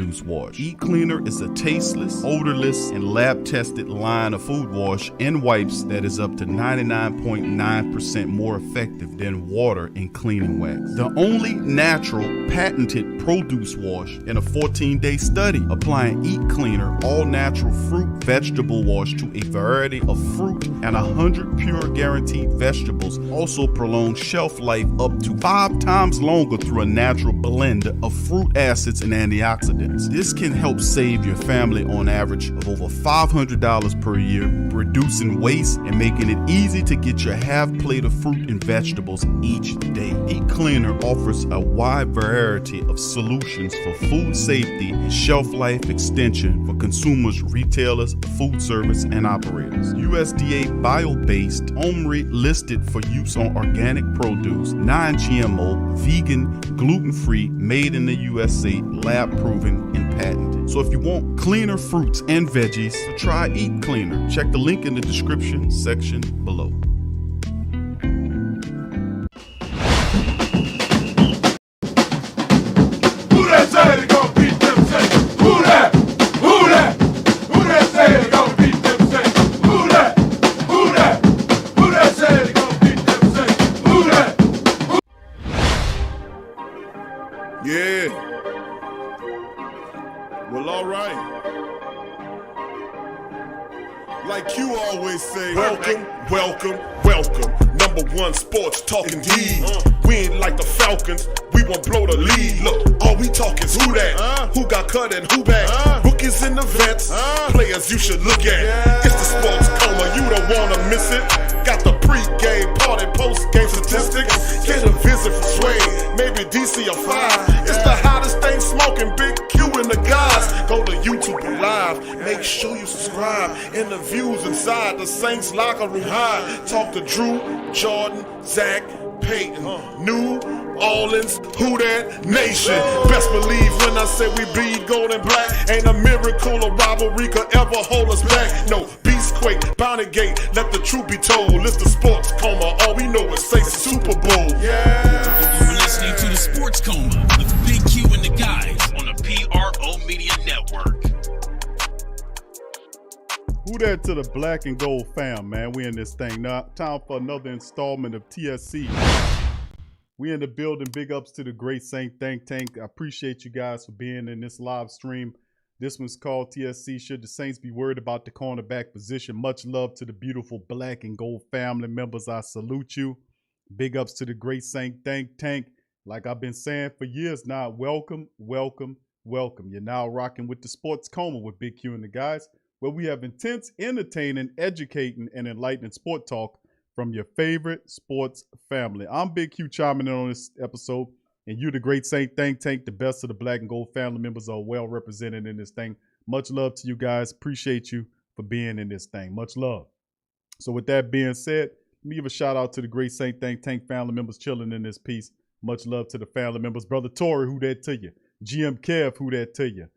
produce wash. Eat Cleaner is a tasteless, odorless, and lab-tested line of food wash and wipes that is up to 99.9% more effective than water in cleaning wax. The only natural, patented produce wash in a 14-day study, applying Eat Cleaner all-natural fruit vegetable wash to a variety of fruit and 100 pure guaranteed vegetables also prolong shelf life up to 5 times longer through a natural blend of fruit acids and antioxidants. This can help save your family on average of over $500 per year, reducing waste and making it easy to get your half plate of fruit and vegetables each day. Eat Cleaner offers a wide variety of solutions for food safety and shelf life extension for consumers, retailers, food service, and operators. USDA bio-based, OMRI listed for use on organic produce, non-GMO, vegan, gluten-free, made in the USA, lab-proven, and patented. So if you want cleaner fruits and veggies, try Eat Cleaner. Check the link in the description section below. Yeah. Well, all right. Like you always say, welcome, welcome, welcome. #1 sports talking D. We ain't like the Falcons, we won't blow the lead. Look, all we talk is who that, who got cut and who back. Rookies in the vets, players you should look at. It's the sports coma, you don't wanna miss it. Got the pre-game, party, post-game statistics. Get a visit from Sway, maybe DC or 5. It's the hottest thing smoking, Big Q and the guys. Go to YouTube Live, make sure you subscribe. Interviews inside the Saints locker room high. Talk to Drew, Jordan, Zach, Peyton, New Orleans, who that nation. Best believe when I say we bleed gold and black. Ain't a miracle or rivalry could ever hold us back. No, Beastquake, Bounty Gate, let the truth be told. It's the sports coma, all we know is say Super Bowl. Yeah. You're listening to the Sports Coma with Big Q and the guys on the PRO Media Network. Who that to the black and gold fam, man? We in this thing now. Time for another installment of TSC. We in the building. Big ups to the Great Saint Think Tank. I appreciate you guys for being in this live stream. This one's called TSC. Should the Saints be worried about the cornerback position? Much love to the beautiful black and gold family members. I salute you. Big ups to the Great Saint Think Tank. Like I've been saying for years now, welcome, welcome, welcome. You're now rocking with the Sports Coma with Big Q and the guys, where we have intense, entertaining, educating, and enlightening sport talk from your favorite sports family. I'm Big Q chiming in on this episode, and you, the Great Saint Think Tank, the best of the black and gold family members are well represented in this thing. Much love to you guys. Appreciate you for being in this thing. Much love. So with that being said, let me give a shout out to the Great Saint Think Tank family members chilling in this piece. Much love to the family members. Brother Torrey, who that to you? GM Kev, who that to you?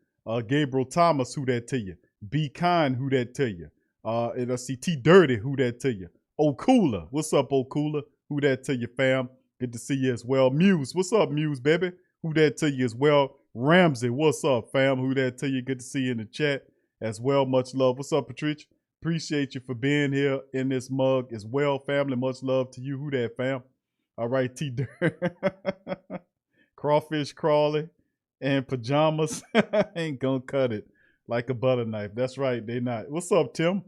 Gabriel Thomas, who that to you? Be Kind, who that to you? And I see T Dirty, who that to you? O'Cooler, what's up, O'Cooler? Who that to you, fam? Good to see you as well. Muse, what's up, Muse, baby? Who that to you as well? Ramsey, what's up, fam? Who that to you? Good to see you in the chat as well. Much love. What's up, Patricia? Appreciate you for being here in this mug as well, family. Much love to you. Who that, fam? All right, T Dirty. Crawfish Crawley and pajamas ain't gonna cut it like a butter knife. That's right, they not. What's up, Tim?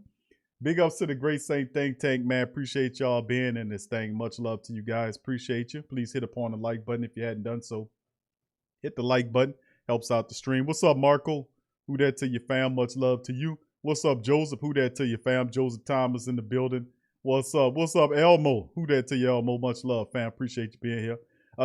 Big ups to the Great Saint Think Tank, man. Appreciate y'all being in this thing. Much love to you guys. Appreciate you. Please hit upon the like button if you hadn't done so. Hit the like button. Helps out the stream. What's up, Marco? Who that to you, fam? Much love to you. What's up, Joseph? Who that to you, fam? Joseph Thomas in the building. What's up? What's up, Elmo? Who that to you, Elmo? Much love, fam. Appreciate you being here.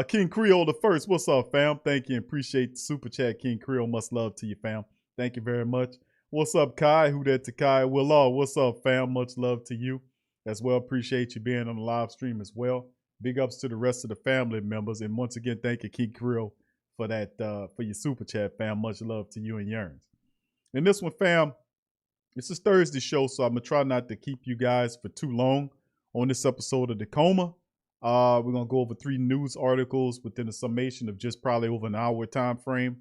King Creole the first. What's up, fam? Thank you and appreciate the super chat, King Creole. Much love to you, fam. Thank you very much. What's up, Kai? Who that to Kai? Will what's up, fam? Much love to you as well. Appreciate you being on the live stream as well. Big ups to the rest of the family members. And once again, thank you, King Creole, for that, for your super chat, fam. Much love to you and Yearns. And this one, fam, this is Thursday show, so I'm going to try not to keep you guys for too long on this episode of The Coma. We're going to go over 3 news articles within a summation of just probably over an hour time frame.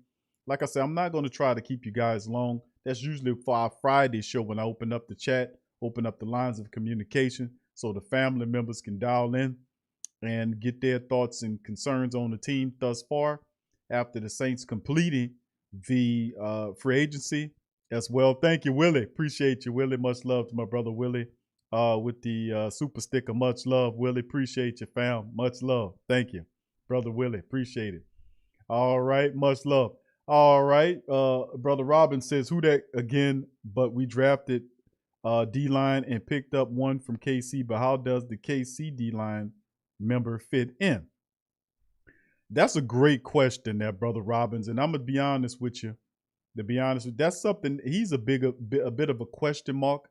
Like I said, I'm not going to try to keep you guys long. That's usually for our Friday show when I open up the chat, open up the lines of communication so the family members can dial in and get their thoughts and concerns on the team thus far after the Saints completing the free agency as well. Thank you, Willie. Appreciate you, Willie. Much love to my brother Willie with the super sticker. Much love, Willie. Appreciate you, fam. Much love. Thank you, brother Willie. Appreciate it. All right. Much love. All right. Brother Robin says, who that again? But we drafted D-line and picked up one from KC. But how does the KC D-line member fit in? That's a great question there, Brother Robbins. And I'm going to be honest with you. To be honest, that's something, he's a bit of a question mark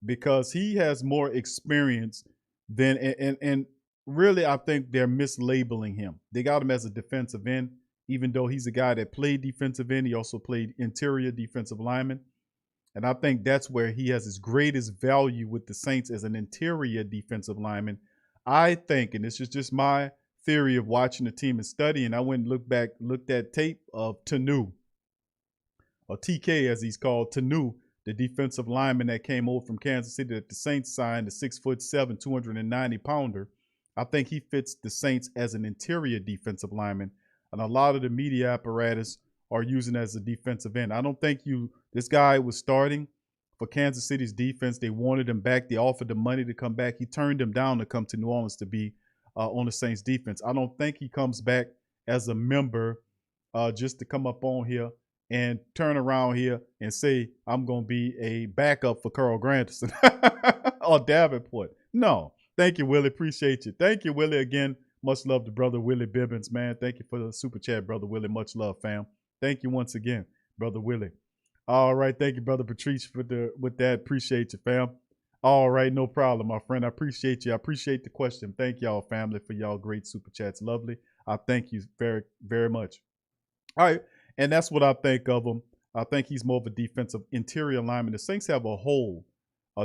because he has more experience than, and really, I think they're mislabeling him. They got him as a defensive end, even though he's a guy that played defensive end. He also played interior defensive lineman. And I think that's where he has his greatest value with the Saints as an interior defensive lineman. I think, and this is just my theory of watching the team and studying, I went and looked at tape of Tanu, or TK as he's called, Tanu, the defensive lineman that came over from Kansas City that the Saints signed, the 6'7", 290-pounder. I think he fits the Saints as an interior defensive lineman, and a lot of the media apparatus are using as a defensive end. I don't think this guy was starting for Kansas City's defense. They wanted him back. They offered him money to come back. He turned them down to come to New Orleans to be on the Saints defense. I don't think he comes back as a member just to come up on here and turn around here and say, I'm going to be a backup for Carl Granderson or Davenport. No. Thank you, Willie. Appreciate you. Thank you, Willie. Again, much love to brother Willie Bibbins, man. Thank you for the super chat, brother Willie. Much love, fam. Thank you once again, brother Willie. All right. Thank you, brother Patrice, with that. Appreciate you, fam. All right. No problem, my friend. I appreciate you. I appreciate the question. Thank y'all, family, for y'all great super chats. Lovely. I thank you very, very much. All right. And that's what I think of him. I think he's more of a defensive interior lineman. The Saints have a hole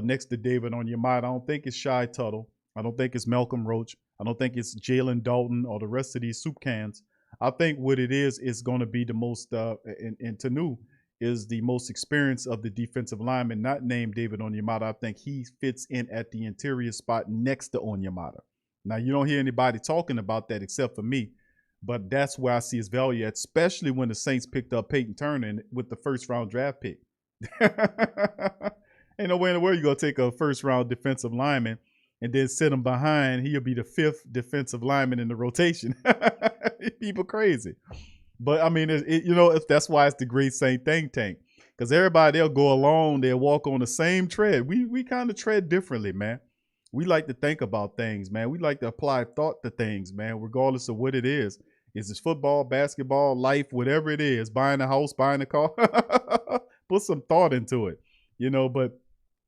next to David Onyemata. I don't think it's Shy Tuttle. I don't think it's Malcolm Roach. I don't think it's Jalen Dalton or the rest of these soup cans. I think what it is going to be the most, and Tanu is the most experienced of the defensive linemen, not named David Onyemata. I think he fits in at the interior spot next to Onyemata. Now, you don't hear anybody talking about that except for me, but that's where I see his value at, especially when the Saints picked up Peyton Turner with the first-round draft pick. Ain't no way in the world you're going to take a first-round defensive lineman and then sit him behind. He'll be the fifth defensive lineman in the rotation. People crazy. But, I mean, that's why it's the great Saint think tank. Because everybody, they'll go along, they'll walk on the same tread. We kind of tread differently, man. We like to think about things, man. We like to apply thought to things, man, regardless of what it is. Is it football, basketball, life, whatever it is, buying a house, buying a car? Put some thought into it, but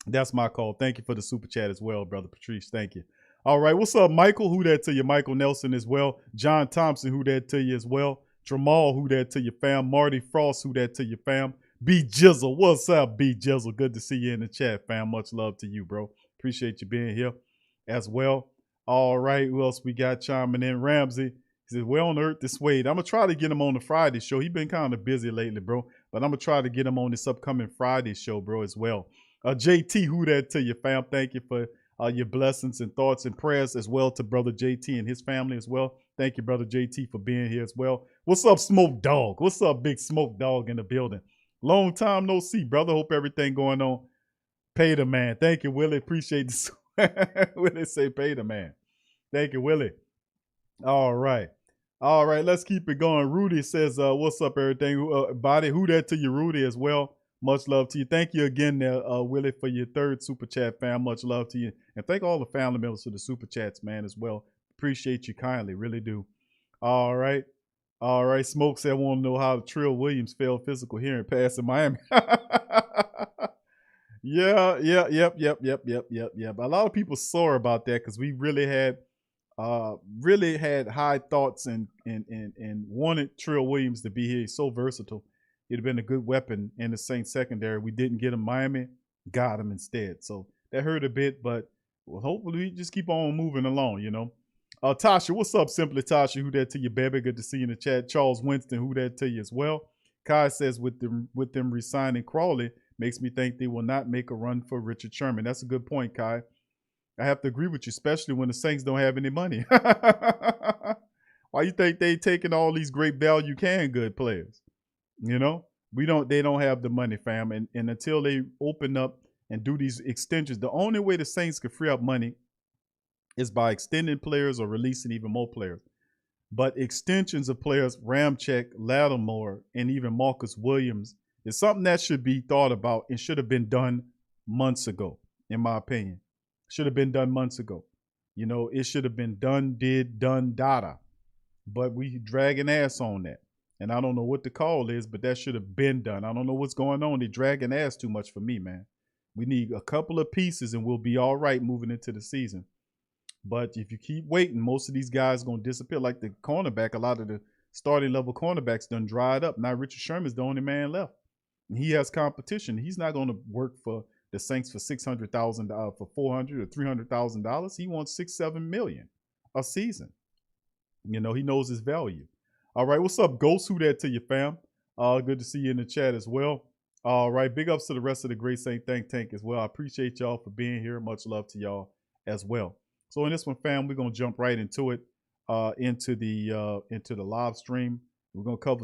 that's my call. Thank you for the super chat as well, brother Patrice. Thank you. All right. What's up, Michael? Who that to you? Michael Nelson as well. John Thompson, who that to you as well. Tramal, who that to you, fam. Marty Frost, who that to you, fam. B Jizzle. What's up, B Jizzle? Good to see you in the chat, fam. Much love to you, bro. Appreciate you being here as well. All right. Who else we got chiming in? Ramsey. He says, where on earth this Wade? I'm going to try to get him on the Friday show. He's been kind of busy lately, bro. But I'm going to try to get him on this upcoming Friday show, bro, as well. JT, who that to you, fam? Thank you for your blessings and thoughts and prayers as well to brother JT and his family as well. Thank you, brother JT, for being here as well. What's up, Smoke Dog? What's up, Big Smoke Dog in the building? Long time no see, brother. Hope everything going on. Pay the man. Thank you, Willie. Appreciate this. Willie say pay the man. Thank you, Willie. All right. All right, let's keep it going. Rudy says, what's up, everything? Body, who that to you, Rudy, as well. Much love to you. Thank you again there, Willie, for your third super chat, fam. Much love to you. And thank all the family members for the super chats, man, as well. Appreciate you kindly. Really do. All right. All right. Smoke said, I want to know how Trill Williams failed physical hearing pass in Miami. Yep. A lot of people sore about that because we really had high thoughts and wanted Trill Williams to be here. He's so versatile. He'd have been a good weapon in the Saints secondary. We didn't get him. Miami got him instead. So that hurt a bit, but hopefully we just keep on moving along, Tasha, what's up, Simply Tasha? Who that to you, baby? Good to see you in the chat. Charles Winston, who that to you as well? Kai says with them resigning Crawley makes me think they will not make a run for Richard Sherman. That's a good point, Kai. I have to agree with you, especially when the Saints don't have any money. Why you think they taking all these great value good players? You know, they don't have the money, fam. And until they open up and do these extensions, the only way the Saints can free up money is by extending players or releasing even more players. But extensions of players, Ramcyks, Lattimore, and even Marcus Williams is something that should be thought about and should have been done months ago, in my opinion. Should have been done months ago. You know, it should have been done, data. But we dragging ass on that. And I don't know what the call is, but that should have been done. I don't know what's going on. They're dragging ass too much for me, man. We need a couple of pieces and we'll be all right moving into the season. But if you keep waiting, most of these guys are going to disappear. Like the cornerback, a lot of the starting level cornerbacks done dried up. Now Richard Sherman's the only man left. And he has competition. He's not going to work for the Saints for $600,000, for $400,000 or $300,000. He wants $6-7 million a season. You know, he knows his value. All right, what's up, Ghost? Who that to you, fam? Good to see you in the chat as well. All right, big ups to the rest of the Great Saint Think Tank as well. I appreciate y'all for being here. Much love to y'all as well. So in this one, fam, we're gonna jump right into it, into the live stream. We're gonna cover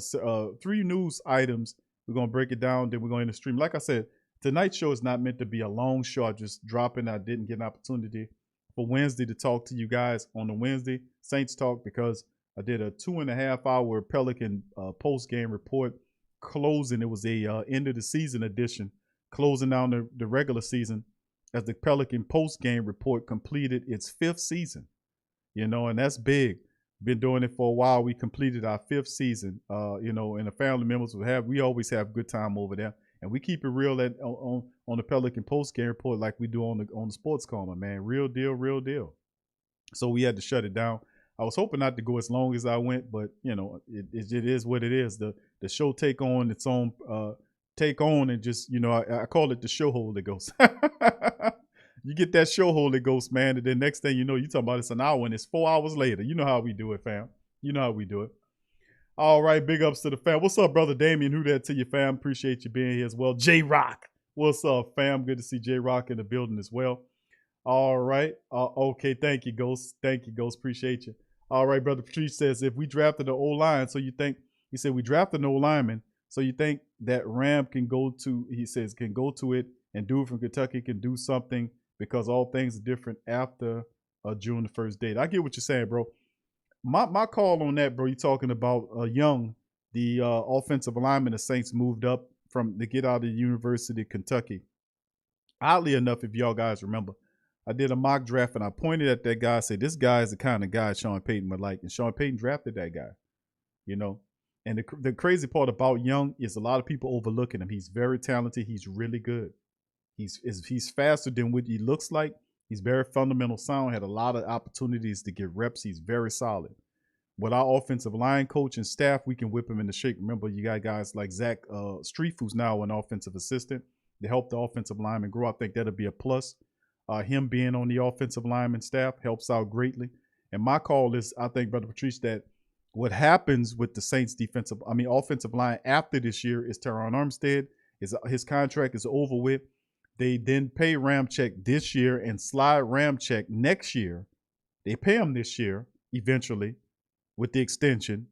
3 news items. We're gonna break it down, then we're going to stream. Like I said, tonight's show is not meant to be a long show. I just dropping. I didn't get an opportunity for Wednesday to talk to you guys on the Wednesday Saints Talk because I did a 2.5-hour Pelican post-game report closing. It was a end of the season edition, closing down the regular season as the Pelican post-game report completed its 5th season. You know, and that's big. Been doing it for a while. We completed our 5th season. You know, and the family members we always have good time over there. And we keep it real on the Pelican post-game report like we do on the Sports Corner, man. Real deal, real deal. So we had to shut it down. I was hoping not to go as long as I went, but you know, it is what it is. The show take on its own and just, you know, I call it the show Holy Ghost. You get that show Holy Ghost, man, and then next thing you know, you talking about it's an hour and it's 4 hours later. You know how we do it, fam. You know how we do it. All right, big ups to the fam. What's up, brother Damien? Who that to you, fam? Appreciate you being here as well. J-Rock. What's up, fam? Good to see J-Rock in the building as well. All right. Okay, thank you, Ghost. Thank you, Ghost. Appreciate you. All right, brother Patrice says, if we drafted the O-line, so you think, he said, we drafted an O-lineman, so you think that Ram can go to, he says, can go to it and dude from Kentucky can do something because all things are different after June the 1st date. I get what you're saying, bro. My call on that, bro, you're talking about Young, the offensive lineman the Saints moved up to get out of the University of Kentucky. Oddly enough, if y'all guys remember, I did a mock draft and I pointed at that guy and said, this guy is the kind of guy Sean Payton would like. And Sean Payton drafted that guy, you know. And the crazy part about Young is a lot of people overlooking him. He's very talented. He's really good. He's faster than what he looks like. He's very fundamental sound, had a lot of opportunities to get reps. He's very solid. With our offensive line coach and staff, we can whip him into shape. Remember, you got guys like Zach Streif, who's now an offensive assistant, to help the offensive lineman grow. I think that'll be a plus. Him being on the offensive lineman staff helps out greatly. And my call is, I think, Brother Patrice, that what happens with the Saints offensive line after this year is Teron Armstead. His contract is over with. They then pay Ramcyks this year and slide Ramcyks next year. They pay him this year, eventually, with the extension.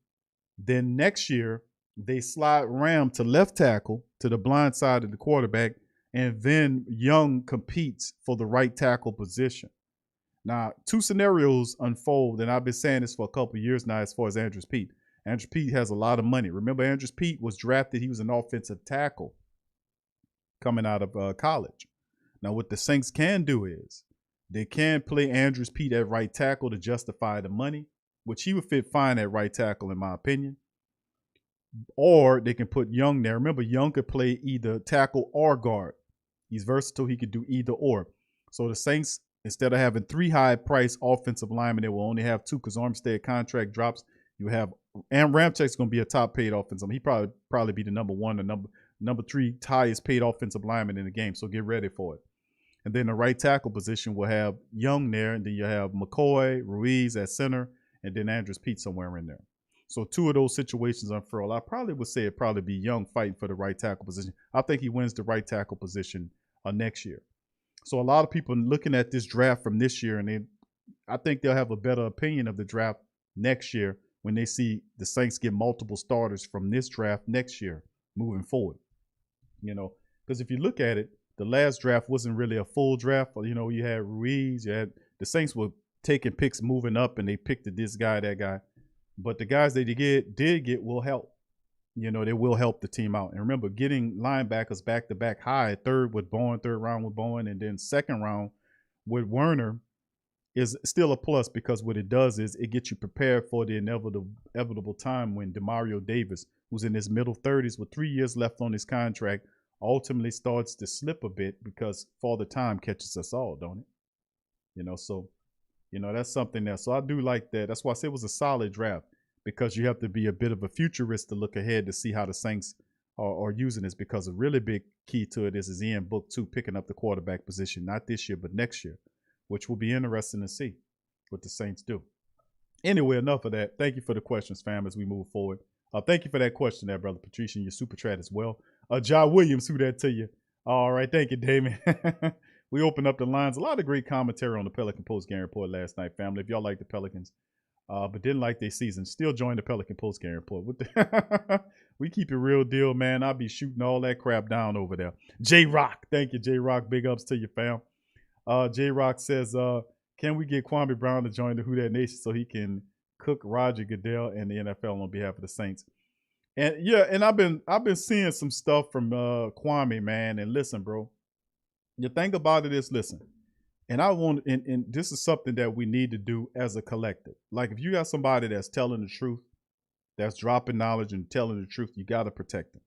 Then next year, they slide Ram to left tackle, to the blind side of the quarterback, and then Young competes for the right tackle position. Now, 2 scenarios unfold, and I've been saying this for a couple of years now as far as Andrews Pete. Andrews Pete has a lot of money. Remember, Andrews Pete was drafted. He was an offensive tackle coming out of college. Now, what the Saints can do is they can play Andrews Pete at right tackle to justify the money, which he would fit fine at right tackle, in my opinion. Or they can put Young there. Remember, Young could play either tackle or guard. He's versatile. He could do either or. So the Saints, instead of having 3 high-priced offensive linemen, they will only have 2 because Armstead contract drops. You have, and Ramcyks going to be a top-paid offensive. He probably be the number 1 or number 3 highest-paid offensive lineman in the game. So get ready for it. And then the right tackle position will have Young there, and then you have McCoy, Ruiz at center, and then Andrews Pete somewhere in there. So 2 of those situations unfurl. I probably would say it'd probably be Young fighting for the right tackle position. I think he wins the right tackle position next year. So a lot of people looking at this draft from this year, and I think they'll have a better opinion of the draft next year when they see the Saints get multiple starters from this draft next year moving forward. Because if you look at it, the last draft wasn't really a full draft. You had Ruiz, the Saints were taking picks moving up, and they picked this guy, that guy. But the guys they did get will help. They will help the team out. And remember, getting linebackers back-to-back high, third round with Bowen, and then second round with Werner is still a plus, because what it does is it gets you prepared for the inevitable time when Demario Davis, who's in his middle 30s with 3 years left on his contract, ultimately starts to slip a bit, because Father Time catches us all, don't it? So that's something there. So I do like that. That's why I say it was a solid draft, because you have to be a bit of a futurist to look ahead to see how the Saints are using this, because a really big key to it is Ian Book too, picking up the quarterback position, not this year, but next year, which will be interesting to see what the Saints do. Anyway, enough of that. Thank you for the questions, fam, as we move forward. Thank you for that question there, Brother Patricia, and your super chat as well. John Williams, who that to you? All right, thank you, Damon. We opened up the lines. A lot of great commentary on the Pelican Post Game Report last night, family. If y'all like the Pelicans, but didn't like their season, still join the Pelican Post Game Report. We keep it real deal, man. I'll be shooting all that crap down over there. J-Rock. Thank you, J-Rock. Big ups to you, fam. J-Rock says, can we get Kwame Brown to join the Who Dat Nation so he can cook Roger Goodell and the NFL on behalf of the Saints? And yeah, and I've been seeing some stuff from Kwame, man. And listen, bro, the thing about it is, listen, and and this is something that we need to do as a collective. Like, if you got somebody that's telling the truth, that's dropping knowledge and telling the truth, you got to protect them.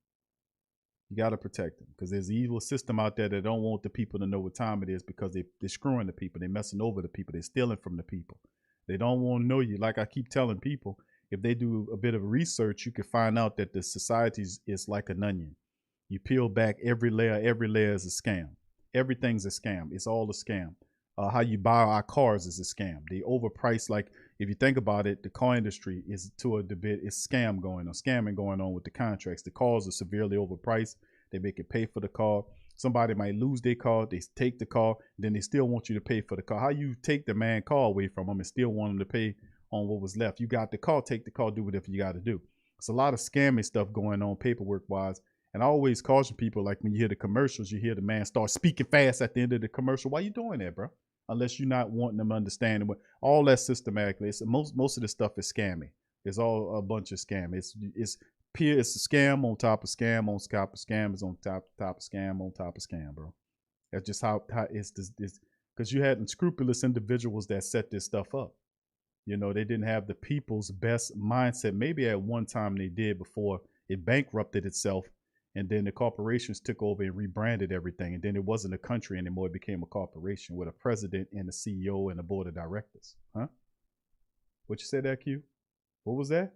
You got to protect them, because there's an evil system out there that don't want the people to know what time it is, because they're screwing the people. They're messing over the people. They're stealing from the people. They don't want to know you. Like I keep telling people, if they do a bit of research, you can find out that the society is like an onion. You peel back every layer is a scam. Everything's a scam. It's all a scam. How you buy our cars is a scam. They overprice. Like, if you think about it, the car industry is to a bit, it's scamming going on with the contracts. The cars are severely overpriced. They make it pay for the car. Somebody might lose their car. They take the car, then they still want you to pay for the car. How you take the man car away from them and still want them to pay on what was left? You got the car, take the car, do whatever you got to do. It's a lot of scammy stuff going on paperwork wise. And I always caution people, like when you hear the commercials, you hear the man start speaking fast at the end of the commercial. Why you doing that, bro? Unless you're not wanting them understanding what all that systematically. It's most of the stuff is scammy. It's all a bunch of scam. It's a scam on top of scam on top of scam is on top of scam on top of scam, bro. That's just how it's this, because you had unscrupulous individuals that set this stuff up. They didn't have the people's best mindset. Maybe at one time they did before it bankrupted itself. And then the corporations took over and rebranded everything. And then it wasn't a country anymore. It became a corporation with a president and a CEO and a board of directors. Huh? What you said there, Q? What was that?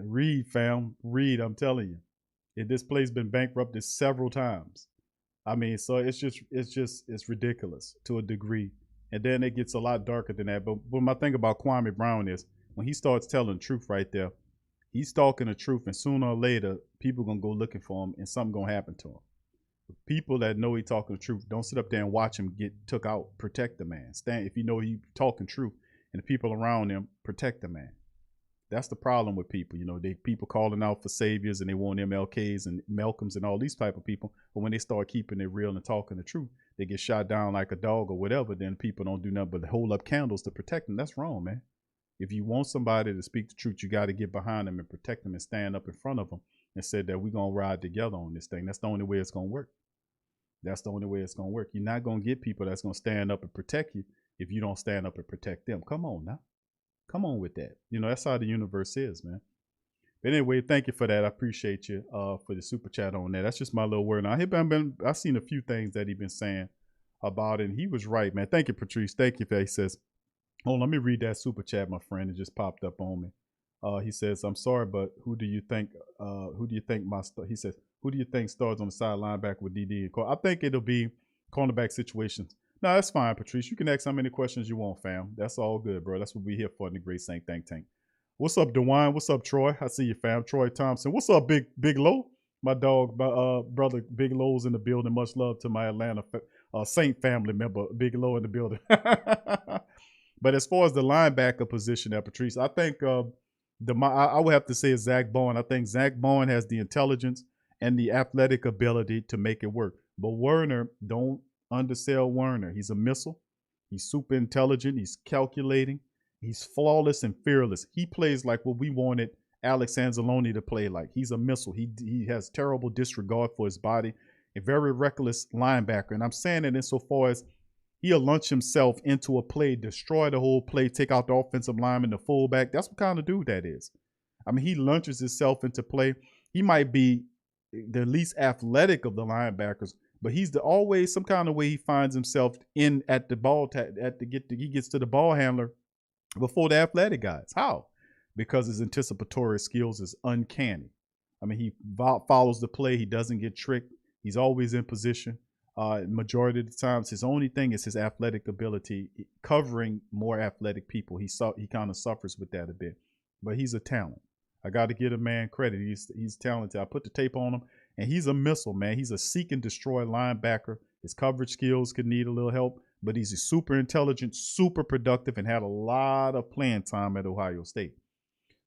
Read, fam. Read, I'm telling you. This place been bankrupted several times. I mean, so it's ridiculous to a degree. And then it gets a lot darker than that. But my thing about Kwame Brown is, when he starts telling the truth right there, he's talking the truth, and sooner or later, people going to go looking for him, and something going to happen to him. People that know he talking the truth, don't sit up there and watch him get took out. Protect the man. Stand if you know he talking truth, and the people around him, protect the man. That's the problem with people. People calling out for saviors, and they want MLKs and Malcolms and all these type of people. But when they start keeping it real and talking the truth, they get shot down like a dog or whatever. Then people don't do nothing but hold up candles to protect them. That's wrong, man. If you want somebody to speak the truth, you got to get behind them and protect them and stand up in front of them and say that we're going to ride together on this thing. That's the only way it's going to work. That's the only way it's going to work. You're not going to get people that's going to stand up and protect you if you don't stand up and protect them. Come on now. Come on with that. That's how the universe is, man. But anyway, thank you for that. I appreciate you for the super chat on that. That's just my little word. Now, I've seen a few things that he's been saying about it, and he was right, man. Thank you, Patrice. Thank you. He says, oh, let me read that super chat, my friend. It just popped up on me. He says, I'm sorry, but who do you think he says, who do you think starts on the side linebacker with DD and Cole? I think it'll be cornerback situations. No, that's fine, Patrice. You can ask how many questions you want, fam. That's all good, bro. That's what we here for in the Great Saint Think Tank. What's up, DeWine? What's up, Troy? I see you, fam. Troy Thompson. What's up, Big Low? My dog, my brother, Big Low's in the building. Much love to my Atlanta Saint family member, Big Low in the building. But as far as the linebacker position, there, Patrice, I think I would have to say Zach Bowen. I think Zach Bowen has the intelligence and the athletic ability to make it work. But Werner, don't undersell Werner. He's a missile. He's super intelligent. He's calculating. He's flawless and fearless. He plays like what we wanted Alex Anzalone to play like. He's a missile. He has terrible disregard for his body. A very reckless linebacker. And I'm saying it insofar as he'll launch himself into a play, destroy the whole play, take out the offensive lineman, the fullback. That's what kind of dude that is. I mean, he launches himself into play. He might be the least athletic of the linebackers, but he's always some kind of way he finds himself in at the ball he gets to the ball handler before the athletic guys. How? Because his anticipatory skills is uncanny. I mean, he follows the play. He doesn't get tricked. He's always in position. Majority of the times, his only thing is his athletic ability, covering more athletic people. He kind of suffers with that a bit, but he's a talent. I got to give a man credit. He's talented. I put the tape on him, and he's a missile, man. He's a seek and destroy linebacker. His coverage skills could need a little help, but he's super intelligent, super productive, and had a lot of playing time at Ohio State.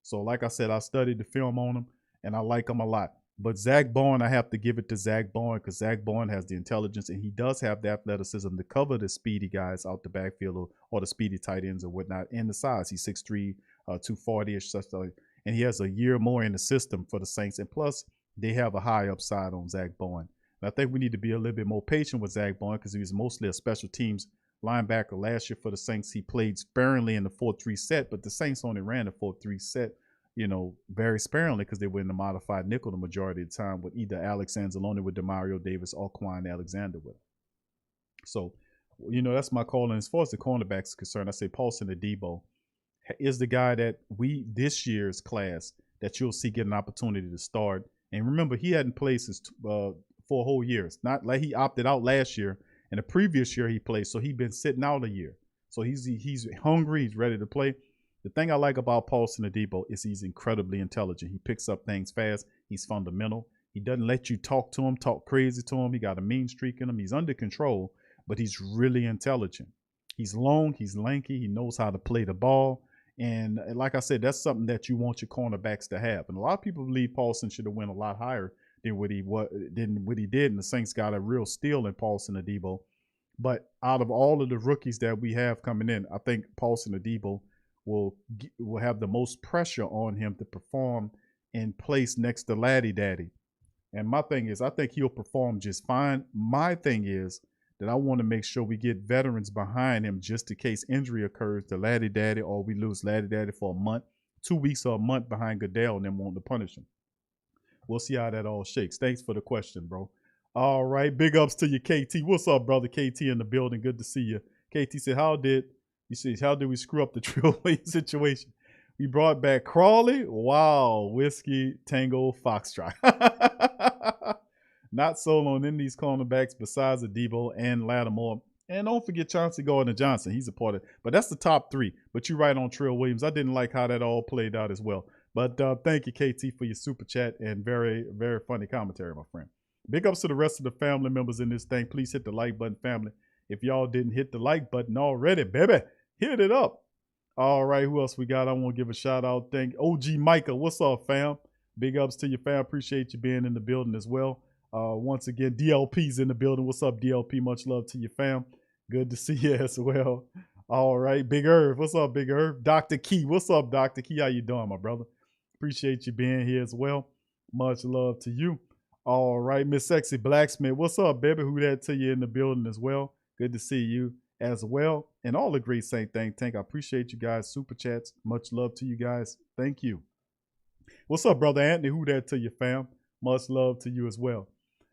So like I said, I studied the film on him, and I like him a lot. But Zach Bowen, I have to give it to Zach Bowen because Zach Bowen has the intelligence, and he does have the athleticism to cover the speedy guys out the backfield or the speedy tight ends or whatnot, and the size. He's 6'3", 240-ish, such like. And he has a year more in the system for the Saints. And plus, they have a high upside on Zach Bowen. And I think we need to be a little bit more patient with Zach Bowen because he was mostly a special teams linebacker last year for the Saints. He played sparingly in the 4-3 set, but the Saints only ran the 4-3 set, very sparingly because they were in the modified nickel the majority of the time with either Alex Anzalone with Demario Davis or Quan Alexander with him. So, that's my call. And as far as the cornerbacks are concerned, I say Paulson Adebo is the guy that this year's class that you'll see get an opportunity to start. And remember, he hadn't played since for a whole year. It's not like he opted out last year, and the previous year he played, so he's been sitting out a year. So he's hungry, he's ready to play. The thing I like about Paulson Adebo is he's incredibly intelligent. He picks up things fast. He's fundamental. He doesn't let you talk to him, talk crazy to him. He got a mean streak in him. He's under control, but he's really intelligent. He's long, he's lanky, he knows how to play the ball. And like I said, that's something that you want your cornerbacks to have. And a lot of people believe Paulson should have went a lot higher than what he did. And the Saints got a real steal in Paulson Adebo. But out of all of the rookies that we have coming in, I think Paulson Adebo will have the most pressure on him to perform in place next to Laddie Daddy. And my thing is, I think he'll perform just fine. My thing is that I want to make sure we get veterans behind him just in case injury occurs to Laddie Daddy or we lose Laddie Daddy for a month, 2 weeks or a month behind Goodell and then want to punish him. We'll see how that all shakes. Thanks for the question, bro. All right. Big ups to you, KT. What's up, brother? KT in the building. Good to see you. KT said, how did we screw up the Trill Williams situation? We brought back Crawley. Wow. Whiskey, Tango, Foxtrot. Not so on in these cornerbacks besides Adebo and Lattimore. And don't forget Chauncey Gardner-Johnson. He's a part of it. But that's the top three. But you're right on Trill Williams. I didn't like how that all played out as well. But thank you, KT, for your super chat and very, very funny commentary, my friend. Big ups to the rest of the family members in this thing. Please hit the like button, family. If y'all didn't hit the like button already, baby, hit it up. All right, who else we got? I want to give a shout out. Thank OG Micah. What's up, fam? Big ups to your fam. Appreciate you being in the building as well. Once again, DLP's in the building. What's up, DLP? Much love to your fam. Good to see you as well. All right, Big Irv. What's up, Big Irv? Dr. Key. What's up, Dr. Key? How you doing, my brother? Appreciate you being here as well. Much love to you. All right, Miss Sexy Blacksmith. What's up, baby? Who that to you in the building as well? Good to see you as well. And all the great Saint Think Tank. I appreciate you guys. Super chats. Much love to you guys. Thank you. What's up, brother Anthony? Who that to you, fam? Much love to you as well.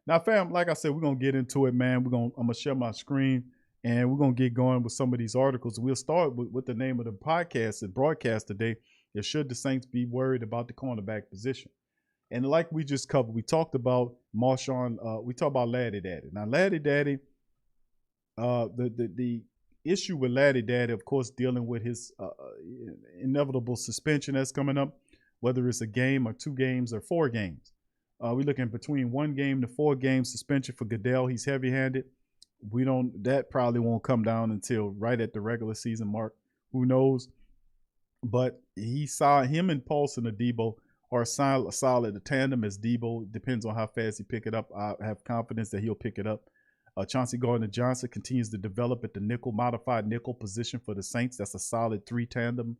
Now, fam, like I said, we're going to get into it, man. I'm going to share my screen, and we're going to get going with some of these articles. We'll start with the name of the podcast and broadcast today. Is should the Saints be worried about the cornerback position? And like we just covered, we talked about Marshawn. We talked about Laddie Daddy. Now, Laddie Daddy The issue with Laddie Daddy, of course, dealing with his inevitable suspension that's coming up, whether it's a game or 2 games or 4 games. We're looking between 1 game to 4 game suspension for Goodell. He's heavy-handed. That probably won't come down until right at the regular season mark. Who knows? But he saw him and Paulson Adebo are a solid tandem as Debo. Depends on how fast he pick it up. I have confidence that he'll pick it up. Chauncey Gardner-Johnson continues to develop at the modified nickel position for the Saints. That's a solid 3 tandem,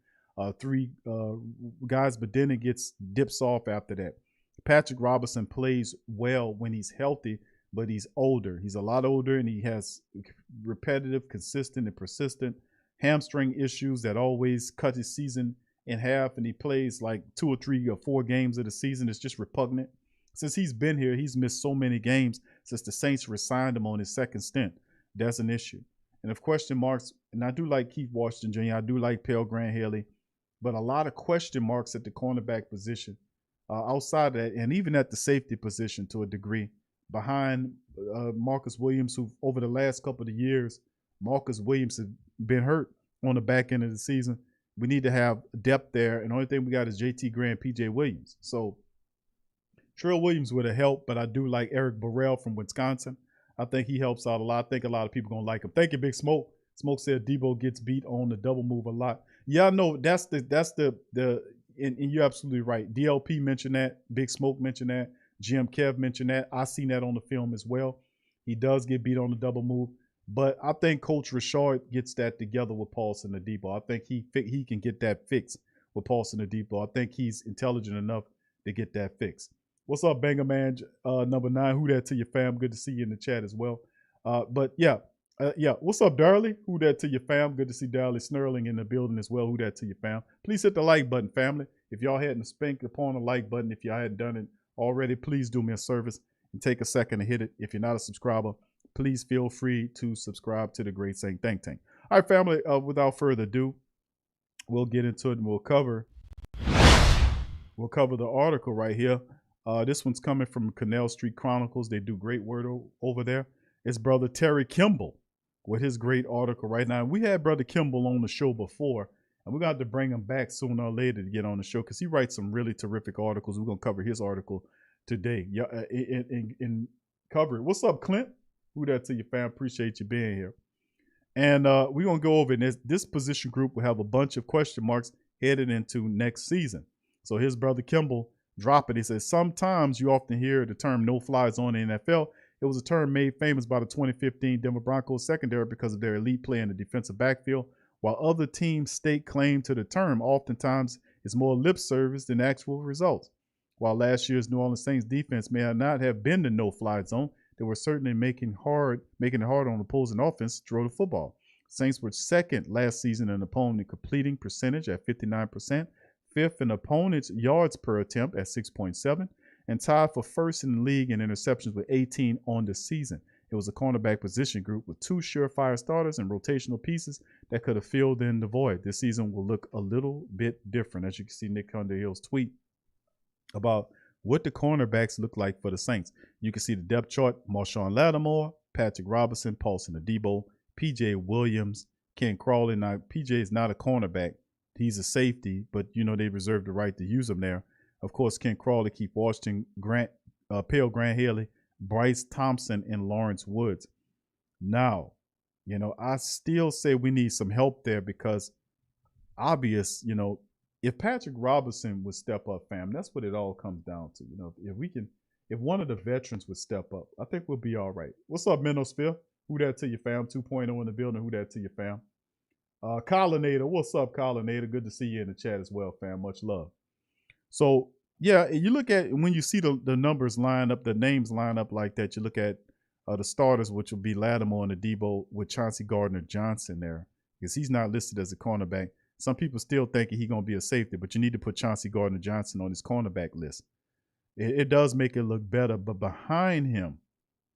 3 guys, but then it dips off after that. Patrick Robinson plays well when he's healthy, but he's older. He's a lot older, and he has repetitive, consistent, and persistent hamstring issues that always cut his season in half, and he plays like 2 or 3 or 4 games of the season. It's just repugnant. Since he's been here, he's missed so many games since the Saints re-signed him on his 2nd stint. That's an issue. And if question marks, and I do like Keith Washington Jr., I do like Pale Grant Haley, but a lot of question marks at the cornerback position. Outside of that, and even at the safety position to a degree, behind Marcus Williams, who over the last couple of years, Marcus Williams has been hurt on the back end of the season. We need to have depth there, and the only thing we got is JT Grant, PJ Williams. So Trill Williams would have helped, but I do like Eric Burrell from Wisconsin. I think he helps out a lot. I think a lot of people going to like him. Thank you, Big Smoke. Smoke said Debo gets beat on the double move a lot. Yeah, no, that's and you're absolutely right. DLP mentioned that. Big Smoke mentioned that. Jim Kev mentioned that. I seen that on the film as well. He does get beat on the double move. But I think Coach Richard gets that together with Paulson Adebo. I think he can get that fixed with Paulson Adebo. I think he's intelligent enough to get that fixed. What's up, Banger Man? Number 9. Who that to your fam? Good to see you in the chat as well. But yeah. What's up, Darley? Who that to your fam? Good to see Darley Snurling in the building as well. Who that to your fam? Please hit the like button, family. If y'all hadn't spanked upon the like button, if y'all hadn't done it already, please do me a service and take a second to hit it. If you're not a subscriber, please feel free to subscribe to the Great Saint Think Tank. All right, family, without further ado, we'll get into it and we'll cover the article right here. This one's coming from Canal Street Chronicles. They do great work over there. It's Brother Terry Kimball with his great article right now. We had Brother Kimball on the show before, and we're going to have to bring him back sooner or later to get on the show because he writes some really terrific articles. We're going to cover his article today and cover it. What's up, Clint? Who that to your fam? Appreciate you being here. And we're going to go over this position group will have a bunch of question marks headed into next season. So here's Brother Kimball dropping. He says, sometimes you often hear the term no-fly zone in the NFL. It was a term made famous by the 2015 Denver Broncos secondary because of their elite play in the defensive backfield. While other teams stake claim to the term, oftentimes it's more lip service than actual results. While last year's New Orleans Saints defense may not have been the no-fly zone, they were certainly making it hard on opposing offense to throw the football. Saints were 2nd last season in opponent completing percentage at 59%, 5th in opponent's yards per attempt at 6.7, and tied for 1st in the league in interceptions with 18 on the season. It was a cornerback position group with 2 surefire starters and rotational pieces that could have filled in the void. This season will look a little bit different, as you can see Nick Underhill's tweet about what the cornerbacks look like for the Saints. You can see the depth chart: Marshawn Lattimore, Patrick Robinson, Paulson Adebo, PJ Williams, Ken Crawley. Now, PJ is not a cornerback. He's a safety, but, they reserve the right to use him there. Of course, Ken Crawley, Keith Washington, Pale Grant Haley, Bryce Thompson, and Lawrence Woods. Now, I still say we need some help there because if Patrick Robinson would step up, fam, that's what it all comes down to. If one of the veterans would step up, I think we'll be all right. What's up, Menosphere? Who that to your fam? 2.0 in the building. Who that to your fam? Collinator, what's up, Collinator? Good to see you in the chat as well, fam. Much love. So, yeah, you look at when you see the numbers line up, the names line up like that, you look at the starters, which will be Lattimore and Adebo with Chauncey Gardner-Johnson there because he's not listed as a cornerback. Some people still thinking he's going to be a safety, but you need to put Chauncey Gardner-Johnson on his cornerback list. It does make it look better, but behind him,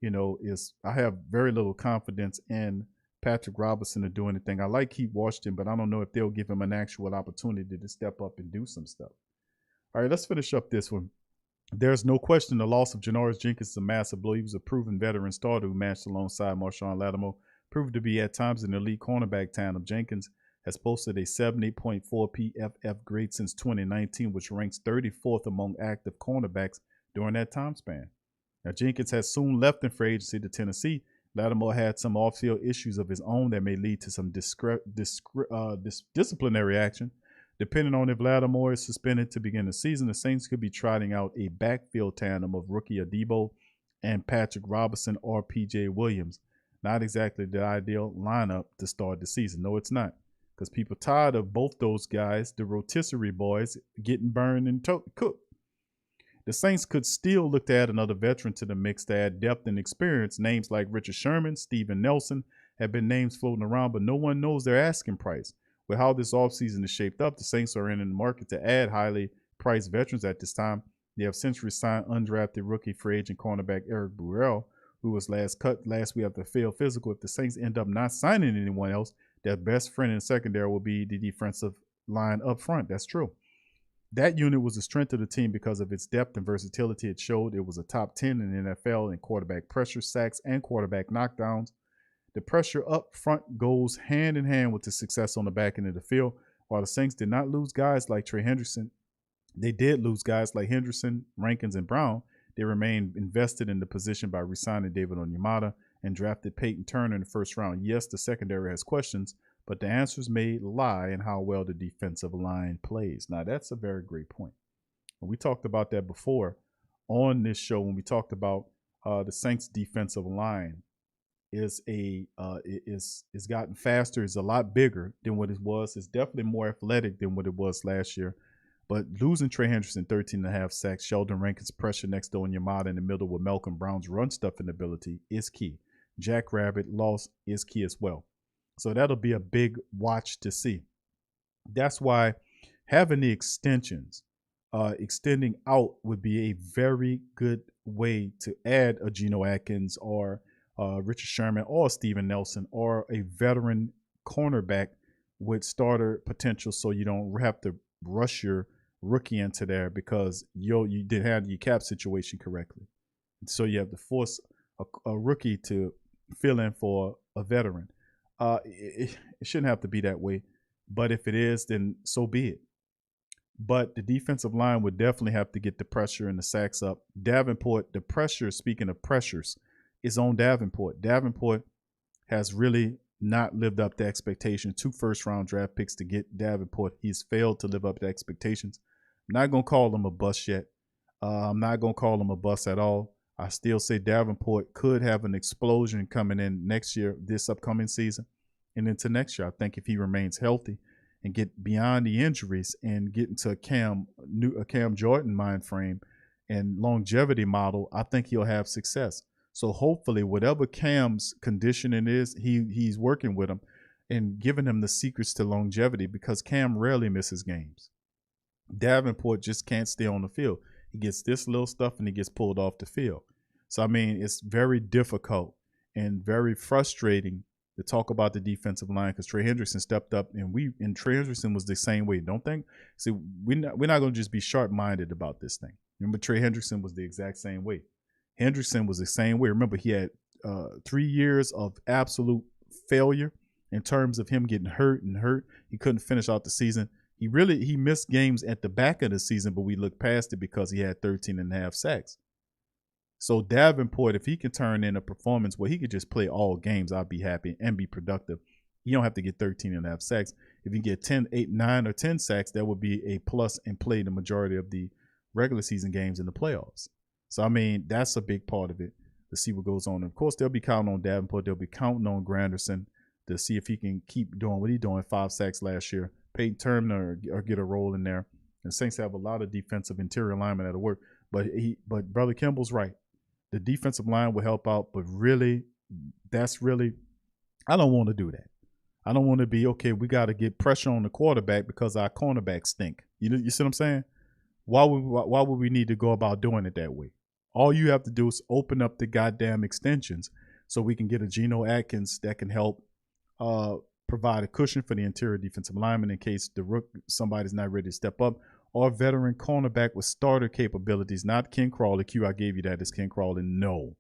I have very little confidence in Patrick Robinson to do anything. I like Keith Washington, but I don't know if they'll give him an actual opportunity to step up and do some stuff. All right, let's finish up this one. There's no question the loss of Janoris Jenkins is a massive blow. He was a proven veteran starter who matched alongside Marshawn Lattimore proved to be at times an elite cornerback tandem. Jenkins has posted a 70.4 PFF grade since 2019, which ranks 34th among active cornerbacks during that time span. Now, Jenkins has soon left in free agency to Tennessee. Lattimore had some off-field issues of his own that may lead to some disciplinary action. Depending on if Lattimore is suspended to begin the season, the Saints could be trotting out a backfield tandem of rookie Adebo and Patrick Robinson or P.J. Williams. Not exactly the ideal lineup to start the season. No, it's not. Because people tired of both those guys, the rotisserie boys, getting burned and cooked. The Saints could still look to add another veteran to the mix to add depth and experience. Names like Richard Sherman, Steven Nelson have been names floating around, but no one knows their asking price. With how this offseason is shaped up, the Saints are in the market to add highly priced veterans at this time. They have since re-signed undrafted rookie free agent cornerback Eric Burrell, who was last cut last week after a failed physical. If the Saints end up not signing anyone else, their best friend in the secondary will be the defensive line up front. That's true. That unit was the strength of the team because of its depth and versatility. It showed it was a top 10 in the NFL in quarterback pressure, sacks, and quarterback knockdowns. The pressure up front goes hand in hand with the success on the back end of the field. While the Saints did not lose guys like Trey Hendrickson, they did lose guys like Henderson, Rankins, and Brown. They remained invested in the position by re-signing David Onyemata and drafted Peyton Turner in the first round. Yes, the secondary has questions, but the answers may lie in how well the defensive line plays. Now, that's a very great point. And we talked about that before on this show when we talked about the Saints defensive line is gotten faster, is a lot bigger than what it was. It's definitely more athletic than what it was last year. But losing Trey Hendrickson, 13.5 sacks, Sheldon Rankins' pressure next to Onyemata in the middle with Malcolm Brown's run stuffing ability is key. Jack Rabbit loss is key as well. So that'll be a big watch to see. That's why having the extensions, extending out would be a very good way to add a Geno Atkins or Richard Sherman or Steven Nelson or a veteran cornerback with starter potential, so you don't have to rush your rookie into there because you didn't have your cap situation correctly. So you have to force a rookie to fill in for a veteran. It shouldn't have to be that way, but if it is, then so be it. But the defensive line would definitely have to get the pressure and the sacks up. Davenport, the pressure, speaking of pressures, is on Davenport. Davenport has really not lived up to expectations. 2 first-round draft picks to get Davenport. He's failed to live up to expectations. I'm not going to call him a bust yet. I'm not going to call him a bust at all. I still say Davenport could have an explosion coming in next year, this upcoming season, and into next year. I think if he remains healthy and get beyond the injuries and get into a Cam Jordan mind frame and longevity model, I think he'll have success. So hopefully whatever Cam's conditioning is, he's working with him and giving him the secrets to longevity, because Cam rarely misses games. Davenport just can't stay on the field. He gets this little stuff and he gets pulled off the field. So, I mean, it's very difficult and very frustrating to talk about the defensive line because Trey Hendrickson stepped up and Trey Hendrickson was the same way. Don't think, see, we're not going to just be sharp-minded about this thing. Remember, Trey Hendrickson was the exact same way. Hendrickson was the same way. Remember, he had 3 years of absolute failure in terms of him getting hurt. He couldn't finish out the season. He missed games at the back of the season, but we looked past it because he had 13.5 sacks. So Davenport, if he can turn in a performance where he could just play all games, I'd be happy and be productive. You don't have to get 13.5 sacks. If you get 10, 8, 9, or 10 sacks, that would be a plus and play the majority of the regular season games in the playoffs. So, I mean, that's a big part of it to see what goes on. Of course, they'll be counting on Davenport. They'll be counting on Granderson to see if he can keep doing what he's doing. 5 sacks last year. Peyton Turner or get a role in there. And Saints have a lot of defensive interior linemen that'll work. But Brother Kimball's right. The defensive line will help out, but really, I don't want to do that. I don't want to be, okay, we got to get pressure on the quarterback because our cornerbacks stink. You see what I'm saying? Why would we need to go about doing it that way? All you have to do is open up the goddamn extensions so we can get a Geno Atkins that can help provide a cushion for the interior defensive lineman in case somebody's not ready to step up, or a veteran cornerback with starter capabilities, not Ken Crawley. I gave you that as Ken Crawley. No.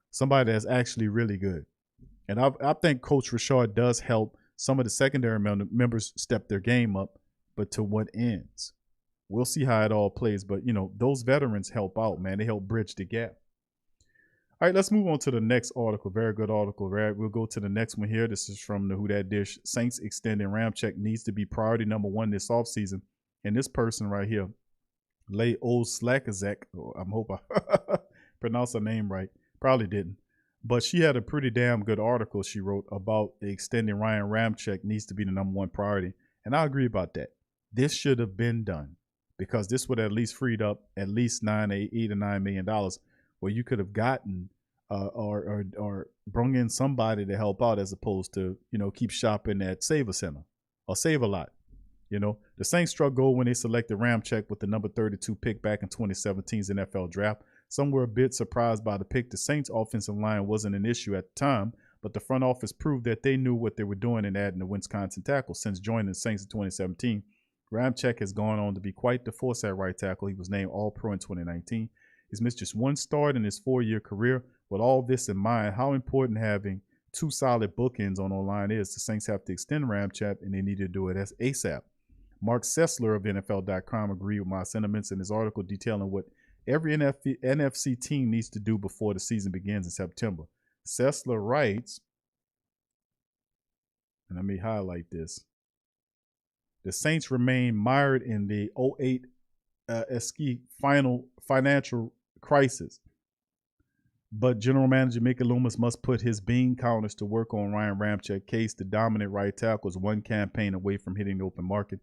Somebody that's actually really good. And I think Coach Richard does help some of the secondary members step their game up, but to what ends? We'll see how it all plays. But, you know, those veterans help out, man. They help bridge the gap. All right, let's move on to the next article. Very good article, right? We'll go to the next one here. This is from the Who Dat Dish. Saints extending Ramczyk needs to be priority number one this offseason. And this person right here, Lay Old Slackazek, I hope I pronounced her name right. Probably didn't. But she had a pretty damn good article she wrote about extending Ryan Ramczyk needs to be the number one priority. And I agree about that. This should have been done because this would at least freed up at least $8 or $9 million where you could have gotten or bring in somebody to help out as opposed to, you know, keep shopping at Save a Center or Save a Lot. You know, the Saints struck gold when they selected Ramczyk with the number 32 pick back in 2017's NFL draft. Some were a bit surprised by the pick. The Saints' offensive line wasn't an issue at the time, but the front office proved that they knew what they were doing in adding the Wisconsin tackle. Since joining the Saints in 2017, Ramczyk has gone on to be quite the force at right tackle. He was named All-Pro in 2019. He's missed just one start in his 4-year career. With all this in mind, how important having two solid bookends on O-line is. The Saints have to extend Ramczyk, and they need to do it as ASAP. Mark Sessler of NFL.com agreed with my sentiments in his article detailing what every NFC team needs to do before the season begins in September. Sessler writes, and let me highlight this. The Saints remain mired in the 08 TSC financial crisis. But General Manager Mickey Loomis must put his bean counters to work on Ryan Ramczyk's case. The dominant right tackle is one campaign away from hitting the open market.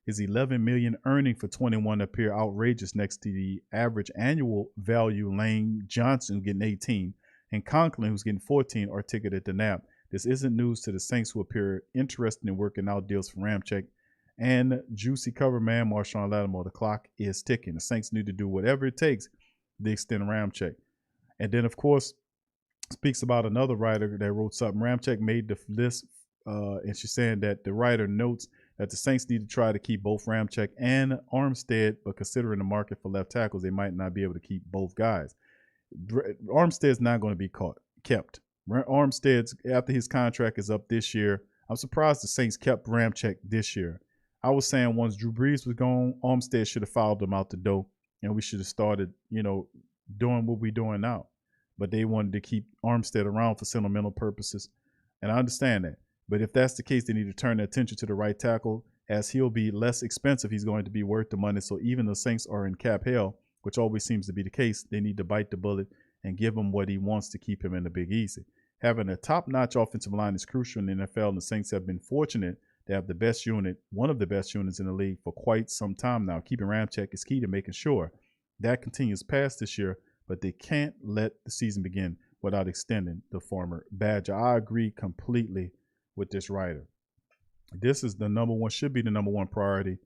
His $11 million earning for 21 appear outrageous next to the average annual value Lane Johnson getting 18 and Conklin, who's getting 14, are ticketed at the nap. This isn't news to the Saints, who appear interested in working out deals for Ramczyk and juicy cover man Marshawn Lattimore. The clock is ticking. The Saints need to do whatever it takes to extend Ramczyk. And then, of course, speaks about another writer that wrote something. Ramczyk made the list, and she's saying that the writer notes that the Saints need to try to keep both Ramczyk and Armstead, but considering the market for left tackles, they might not be able to keep both guys. Armstead's not going to be kept. Armstead's, after his contract is up this year, I'm surprised the Saints kept Ramczyk this year. I was saying once Drew Brees was gone, Armstead should have fouled him out the door, and we should have started, you know, doing what we're doing now. But they wanted to keep Armstead around for sentimental purposes, and I understand that. But if that's the case, they need to turn their attention to the right tackle, as he'll be less expensive. He's going to be worth the money. So even the Saints are in cap hell, which always seems to be the case, they need to bite the bullet and give him what he wants to keep him in the Big Easy. Having a top-notch offensive line is crucial in the NFL, and the Saints have been fortunate to have the best unit, one of the best units in the league for quite some time now. Keeping Ramczyk is key to making sure that continues past this year, but they can't let the season begin without extending the former Badger. I agree completely with this writer. This is the number one, should be the number one priority,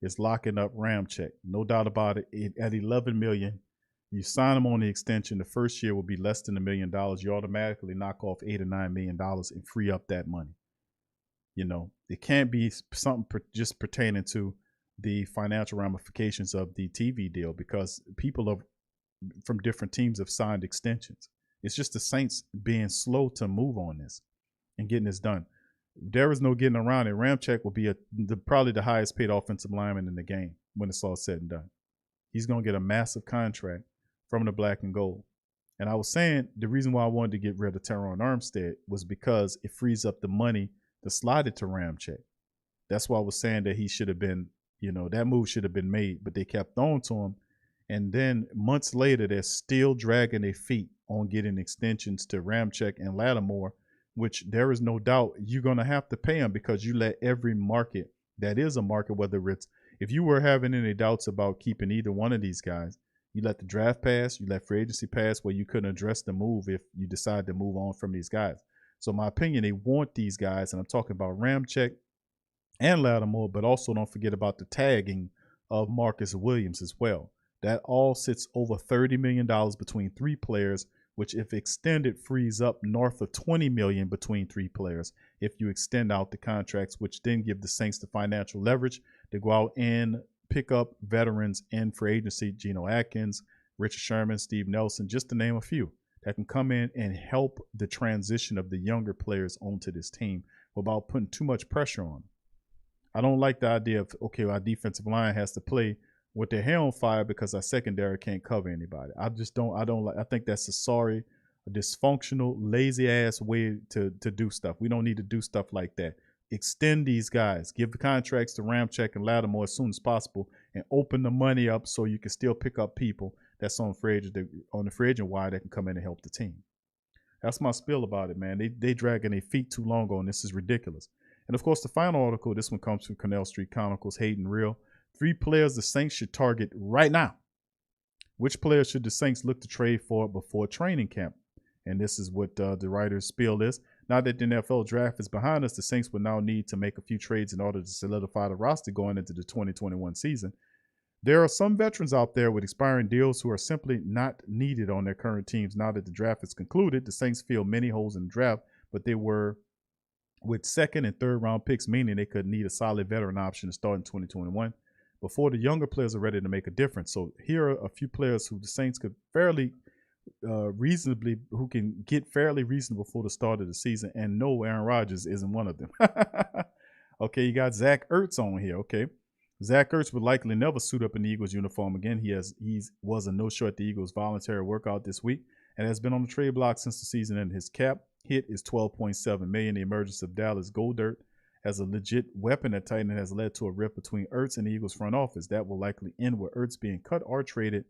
is locking up Ramczyk. No doubt about it. At $11 million, you sign him on the extension. The first year will be less than $1 million. You automatically knock off $8 or $9 million and free up that money. You know, it can't be something just pertaining to the financial ramifications of the TV deal, because people from different teams have signed extensions. It's just the Saints being slow to move on this and getting this done. There is no getting around it. Ramczyk will be probably the highest paid offensive lineman in the game when it's all said and done. He's going to get a massive contract from the black and gold. And I was saying the reason why I wanted to get rid of Terron Armstead was because it frees up the money to slide it to Ramczyk. That's why I was saying that he should have been, you know, that move should have been made, but they kept on to him. And then months later, they're still dragging their feet on getting extensions to Ramczyk and Lattimore, which there is no doubt you're going to have to pay them, because you let every market that is a market, whether it's, if you were having any doubts about keeping either one of these guys, you let the draft pass, you let free agency pass, where you couldn't address the move if you decide to move on from these guys. So my opinion, they want these guys, and I'm talking about Ramczyk and Lattimore, but also don't forget about the tagging of Marcus Williams as well. That all sits over $30 million between three players, which if extended frees up north of $20 million between three players if you extend out the contracts, which then give the Saints the financial leverage to go out and pick up veterans in free agency. Geno Atkins, Richard Sherman, Steve Nelson, just to name a few. that can come in and help the transition of the younger players onto this team without putting too much pressure on them. I don't like the idea of, okay, our defensive line has to play with their hair on fire because our secondary can't cover anybody. I don't like, I think that's a dysfunctional, lazy ass way to do stuff. We don't need to do stuff like that. Extend these guys, give the contracts to Ramcyks and Lattimore as soon as possible, and open the money up so you can still pick up people that's on the free agent wire that can come in and help the team. That's my spiel about it, man. They dragging their feet too long on this. Is ridiculous. And of course, the final article, this one comes from Canal Street Chronicles, Hayden Real. 3 players the Saints should target right now. Which players should the Saints look to trade for before training camp? And this is what the writer's spiel is. Now that the NFL draft is behind us, the Saints will now need to make a few trades in order to solidify the roster going into the 2021 season. There are some veterans out there with expiring deals who are simply not needed on their current teams. Now that the draft is concluded, the Saints fill many holes in the draft, but they were with second and third round picks, meaning they could need a solid veteran option to start in 2021 before the younger players are ready to make a difference. So here are a few players who the Saints could who can get fairly reasonable before the start of the season. And no, Aaron Rodgers isn't one of them. Okay, you got Zach Ertz on here. Okay. Zach Ertz would likely never suit up in the Eagles uniform again. He was a no-show at the Eagles voluntary workout this week and has been on the trade block since the season ended. His cap hit is $12.7 million. The emergence of Dallas Goedert as a legit weapon at tight end has led to a rift between Ertz and the Eagles front office. That will likely end with Ertz being cut or traded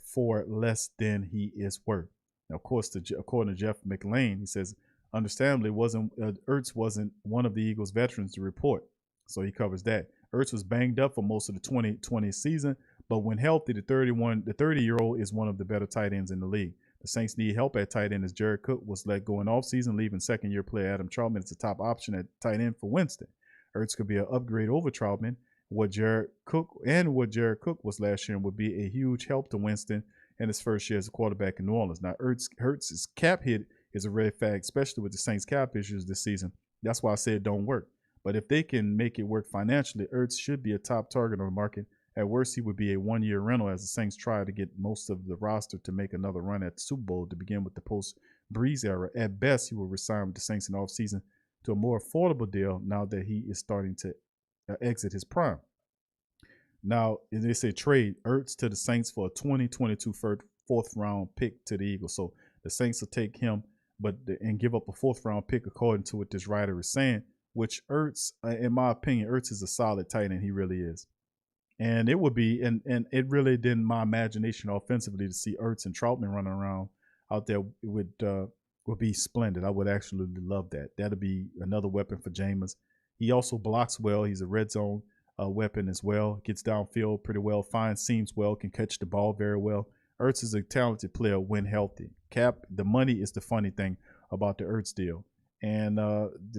for less than he is worth. Now, of course, according to Jeff McLean, he says, understandably, Ertz wasn't one of the Eagles veterans to report, so he covers that. Ertz was banged up for most of the 2020 season, but when healthy, the 30-year-old is one of the better tight ends in the league. The Saints need help at tight end as Jared Cook was let go in offseason, leaving second-year player Adam Trautman as the top option at tight end for Winston. Ertz could be an upgrade over Trautman. What Jared Cook was last year would be a huge help to Winston in his first year as a quarterback in New Orleans. Now, Ertz's cap hit is a red flag, especially with the Saints' cap issues this season. That's why I said it don't work. But if they can make it work financially, Ertz should be a top target on the market. At worst, he would be a one-year rental as the Saints try to get most of the roster to make another run at the Super Bowl to begin with the post-Breeze era. At best, he will resign with the Saints in the offseason to a more affordable deal now that he is starting to exit his prime. Now, they say trade Ertz to the Saints for a 2022 fourth-round pick to the Eagles. So the Saints will take him and give up a fourth-round pick according to what this writer is saying, which Ertz, in my opinion, Ertz is a solid tight end. He really is. And it would be, and it really didn't my imagination offensively to see Ertz and Trautman running around out there would be splendid. I would actually love that. That'd be another weapon for Jameis. He also blocks well. He's a red zone weapon as well. Gets downfield pretty well. Finds seams well. Can catch the ball very well. Ertz is a talented player when healthy. The money is the funny thing about the Ertz deal. And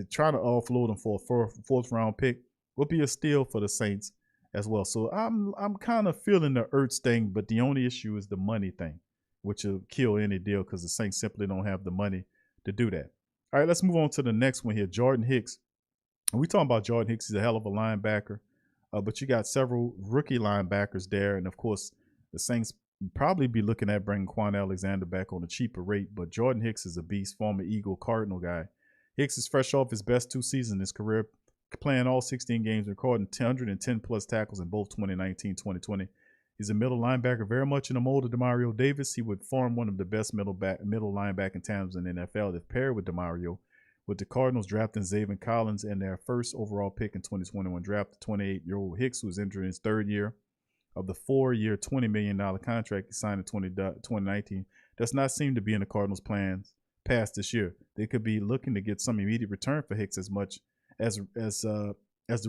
trying to offload him for a fourth round pick would be a steal for the Saints as well. So I'm kind of feeling the Ertz thing, but the only issue is the money thing, which will kill any deal because the Saints simply don't have the money to do that. All right, let's move on to the next one here. Jordan Hicks. And we talking about Jordan Hicks. He's a hell of a linebacker, but you got several rookie linebackers there, and of course the Saints probably be looking at bringing Quan Alexander back on a cheaper rate. But Jordan Hicks is a beast, former Eagle Cardinal guy. Hicks is fresh off his best 2 seasons in his career, playing all 16 games, recording 110-plus tackles in both 2019-2020. He's a middle linebacker, very much in the mold of Demario Davis. He would form one of the best middle linebacking tandems in the NFL if paired with Demario. With the Cardinals drafting Zaven Collins and their first overall pick in 2021 draft, the 28-year-old Hicks, who was injured in his third year of the 4-year, $20 million contract he signed in 2019, does not seem to be in the Cardinals' plans past this year. They could be looking to get some immediate return for Hicks as much as the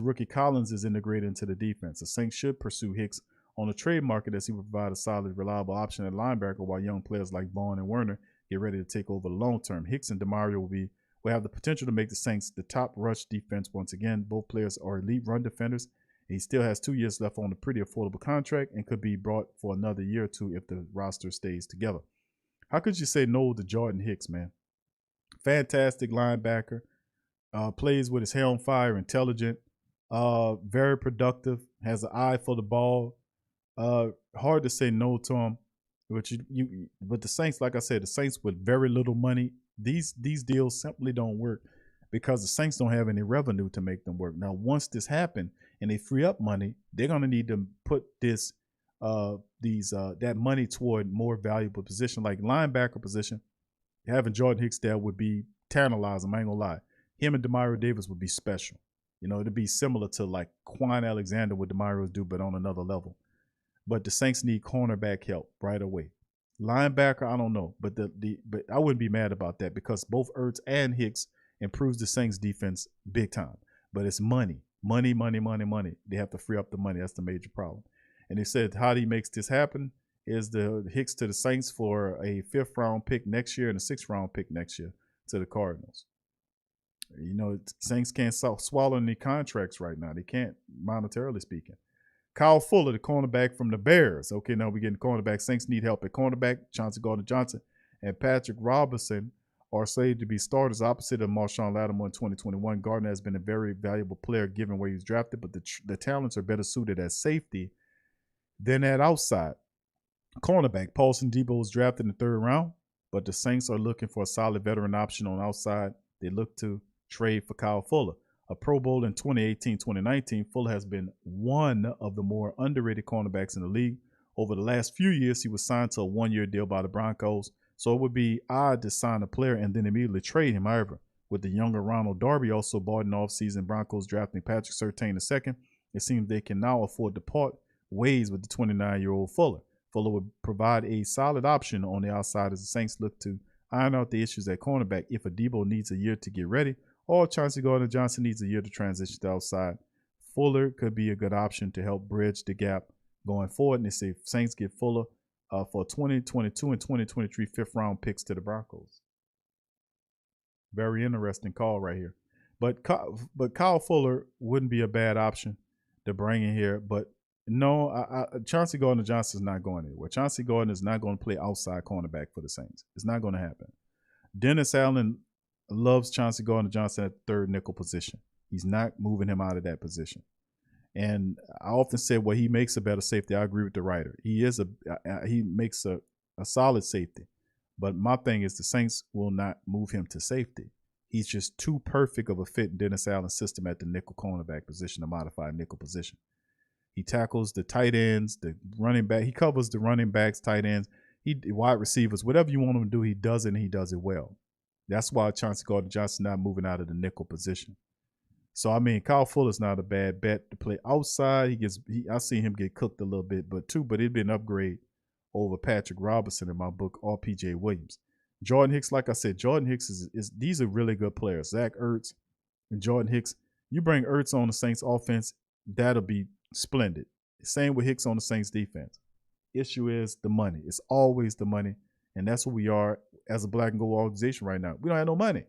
rookie Collins is integrated into the defense. The Saints should pursue Hicks on the trade market as he will provide a solid, reliable option at linebacker while young players like Vaughn and Werner get ready to take over long term. Hicks and Demario will have the potential to make the Saints the top rush defense once again. Both players are elite run defenders, and he still has 2 years left on a pretty affordable contract and could be brought for another year or two if the roster stays together. How could you say no to Jordan Hicks, man? Fantastic linebacker. Plays with his hair on fire, intelligent, very productive, has an eye for the ball. Hard to say no to him. But the Saints, like I said, the Saints with very little money, these deals simply don't work because the Saints don't have any revenue to make them work. Now, once this happens and they free up money, they're gonna need to put that money toward more valuable position, like linebacker position. Having Jordan Hicks there would be tantalizing. I ain't gonna lie. Him and Demario Davis would be special. It'd be similar to like Quan Alexander, what Demario do, but on another level. But the Saints need cornerback help right away. Linebacker, I don't know, but but I wouldn't be mad about that because both Ertz and Hicks improves the Saints defense big time. But it's money. They have to free up the money. That's the major problem. And they said how he makes this happen is the Hicks to the Saints for a 5th round pick next year and a 6th round pick next year to the Cardinals. Saints can't swallow any contracts right now. They can't, monetarily speaking. Kyle Fuller, the cornerback from the Bears. Okay, now we're getting cornerback. Saints need help at cornerback. Chauncey Gardner-Johnson and Patrick Robinson are slated to be starters opposite of Marshawn Lattimore in 2021. Gardner has been a very valuable player given where he was drafted, but the talents are better suited as safety than at outside. Cornerback Paulson Debo was drafted in the 3rd round, but the Saints are looking for a solid veteran option on outside. They look to trade for Kyle Fuller. A Pro Bowl in 2018-2019, Fuller has been one of the more underrated cornerbacks in the league. Over the last few years, he was signed to a 1-year deal by the Broncos, so it would be odd to sign a player and then immediately trade him. However, with the younger Ronald Darby also bought in offseason, Broncos drafting Patrick Surtain II, it seems they can now afford to part ways with the 29-year-old Fuller. Fuller would provide a solid option on the outside as the Saints look to iron out the issues at cornerback if Debo needs a year to get ready or Chauncey Gardner-Johnson needs a year to transition to outside. Fuller could be a good option to help bridge the gap going forward. And they say Saints get Fuller for 2022 and 2023 5th-round picks to the Broncos. Very interesting call right here. But Kyle Fuller wouldn't be a bad option to bring in here. But no, Chauncey Gardner-Johnson is not going anywhere. Chauncey Gardner is not going to play outside cornerback for the Saints. It's not going to happen. Dennis Allen loves Chauncey Gardner-Johnson at the 3rd nickel position. He's not moving him out of that position. And I often say, well, he makes a better safety. I agree with the writer. He makes a solid safety. But my thing is the Saints will not move him to safety. He's just too perfect of a fit in Dennis Allen's system at the nickel cornerback position, the modified nickel position. He tackles the tight ends, the running back. He covers the running backs, tight ends, wide receivers. Whatever you want him to do, he does it, and he does it well. That's why Chauncey Gardner-Johnson not moving out of the nickel position. So, I mean, Kyle Fuller's not a bad bet to play outside. I see him get cooked a little bit, but it'd be an upgrade over Patrick Robinson in my book, RPJ Williams. Jordan Hicks, like I said, Jordan Hicks these are really good players. Zach Ertz and Jordan Hicks. You bring Ertz on the Saints offense, that'll be splendid. Same with Hicks on the Saints defense. Issue is the money. It's always the money, and that's what we are as a black and gold organization right now. We don't have no money.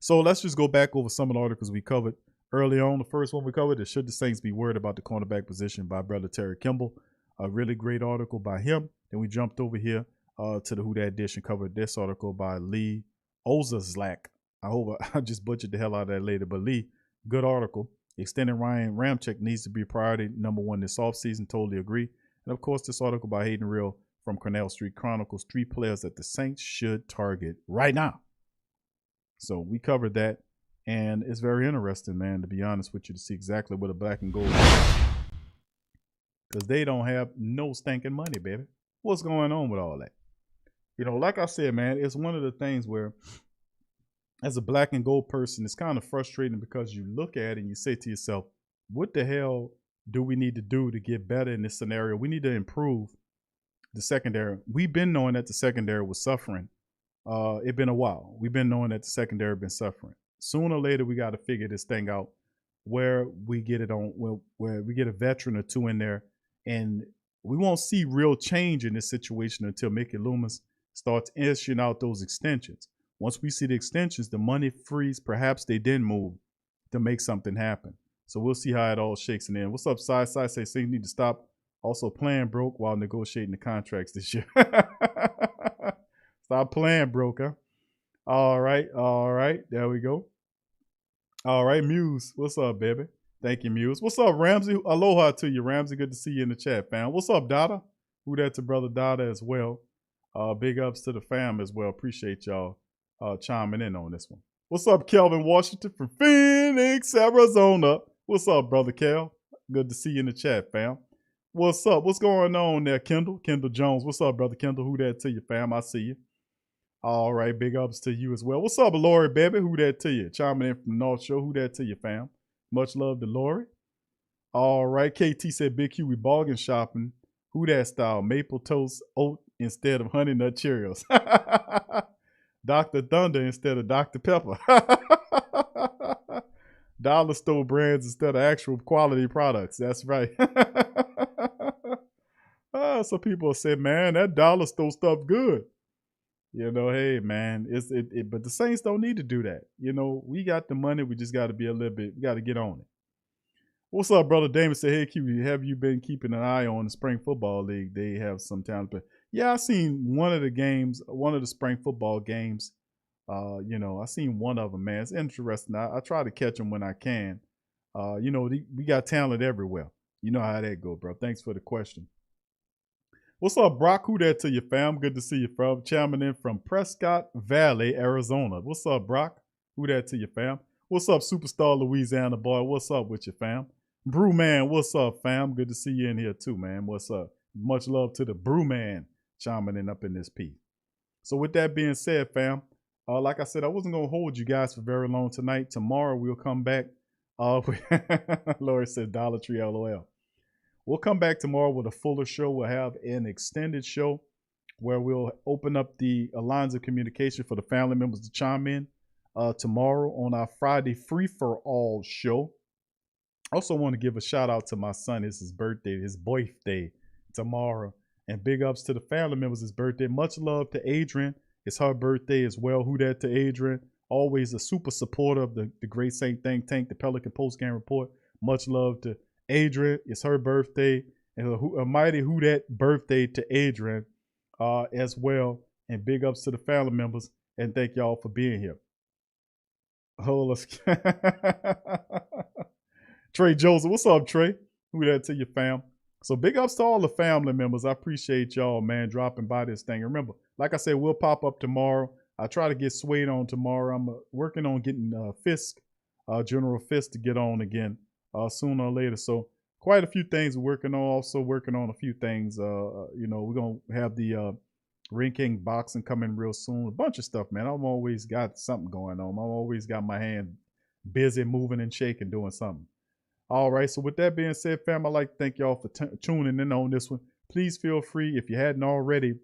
So let's just go back over some of the articles we covered early on. The first one we covered is Should the Saints Be Worried About the Cornerback Position by Brother Terry Kimball. A really great article by him. Then we jumped over here to the Who Dat Dish and covered this article by Lee Ozazlak. I hope I just butchered the hell out of that later, but Lee, good article. Extending Ryan Ramczyks needs to be priority number 1 this offseason. Totally agree. And of course, this article by Hayden Real from Cornell Street Chronicles, 3 players that the Saints should target right now. So we covered that, and it's very interesting, man, to be honest with you, to see exactly what a black and gold is. Because they don't have no stinking money, baby. What's going on with all that? Like I said, man, it's one of the things where as a black and gold person, it's kind of frustrating because you look at it and you say to yourself, what the hell do we need to do to get better in this scenario? We need to improve the secondary. We've been knowing that the secondary was suffering. It's been a while. We've been knowing that the secondary been suffering. Sooner or later, we got to figure this thing out where we get it on, where we get a veteran or 2 in there, and we won't see real change in this situation until Mickey Loomis starts issuing out those extensions. Once we see the extensions, the money frees. Perhaps they didn't move to make something happen. So we'll see how it all shakes in. What's up, Side? Say you need to stop also playing broke while negotiating the contracts this year. Stop playing broke, huh? All right. There we go. All right, Muse. What's up, baby? Thank you, Muse. What's up, Ramsey? Aloha to you, Ramsey. Good to see you in the chat, fam. What's up, Dada? Who that to Brother Dada as well. Big ups to the fam as well. Appreciate y'all chiming in on this one. What's up, Kelvin Washington from Phoenix, Arizona? What's up, Brother Kel? Good to see you in the chat, fam. What's up? What's going on there, Kendall? Kendall Jones. What's up, Brother Kendall? Who that to you, fam? I see you. All right, big ups to you as well. What's up, Lori, baby? Who that to you? Chiming in from the North Shore. Who that to you, fam? Much love to Lori. All right, KT said, Big Q, we bargain shopping. Who that style? Maple toast oat instead of Honey Nut Cheerios. Dr. Thunder instead of Dr. Pepper. Dollar store brands instead of actual quality products. That's right. Some people say, man, that dollar store stuff good. You know, hey, man, but the Saints don't need to do that. You know, we got the money. We just got to be a little bit, we got to get on it. What's up, Brother Damon? Said, hey, Q, have you been keeping an eye on the Spring Football League? They have some talent. But yeah, I seen one of the games, one of the spring football games. You know, I seen one of them, man. It's interesting. I try to catch them when I can. You know, we got talent everywhere. You know how that go, bro. Thanks for the question. What's up, Brock? Who that to you, fam? Good to see you, fam. Chiming in from Prescott Valley, Arizona. What's up, Brock? Who that to you, fam? What's up, Superstar Louisiana boy? What's up with you, fam? Brewman, what's up, fam? Good to see you in here too, man. What's up? Much love to the Brewman chiming in up in this piece. So with that being said, fam, like I said, I wasn't going to hold you guys for very long tonight. Tomorrow we'll come back. Lori said Dollar Tree, LOL. We'll come back tomorrow with a fuller show. We'll have an extended show where we'll open up the lines of communication for the family members to chime in tomorrow on our Friday free-for-all show. Also want to give a shout out to my son. It's his birthday, his birthday tomorrow. And big ups to the family members, his birthday. Much love to Adrian. It's her birthday as well. Who that to Adrian? Always a super supporter of the Great Saint Think Tank, the Pelican Post Game Report. Much love to Adrian. It's her birthday. And a mighty who that birthday to Adrian as well. And big ups to the family members. And thank y'all for being here. Hold us. Trey Joseph. What's up, Trey? Who that to your fam? So big ups to all the family members. I appreciate y'all, man, dropping by this thing. Remember, like I said, we'll pop up tomorrow. I try to get Swade on tomorrow. I'm working on getting Fisk, General Fisk, to get on again sooner or later. So quite a few things we're working on. Also working on a few things. You know, we're going to have the Ring King boxing coming real soon. A bunch of stuff, man. I've always got something going on. I've always got my hand busy moving and shaking, doing something. All right, so with that being said, fam, I'd like to thank y'all for tuning in on this one. Please feel free, if you hadn't already,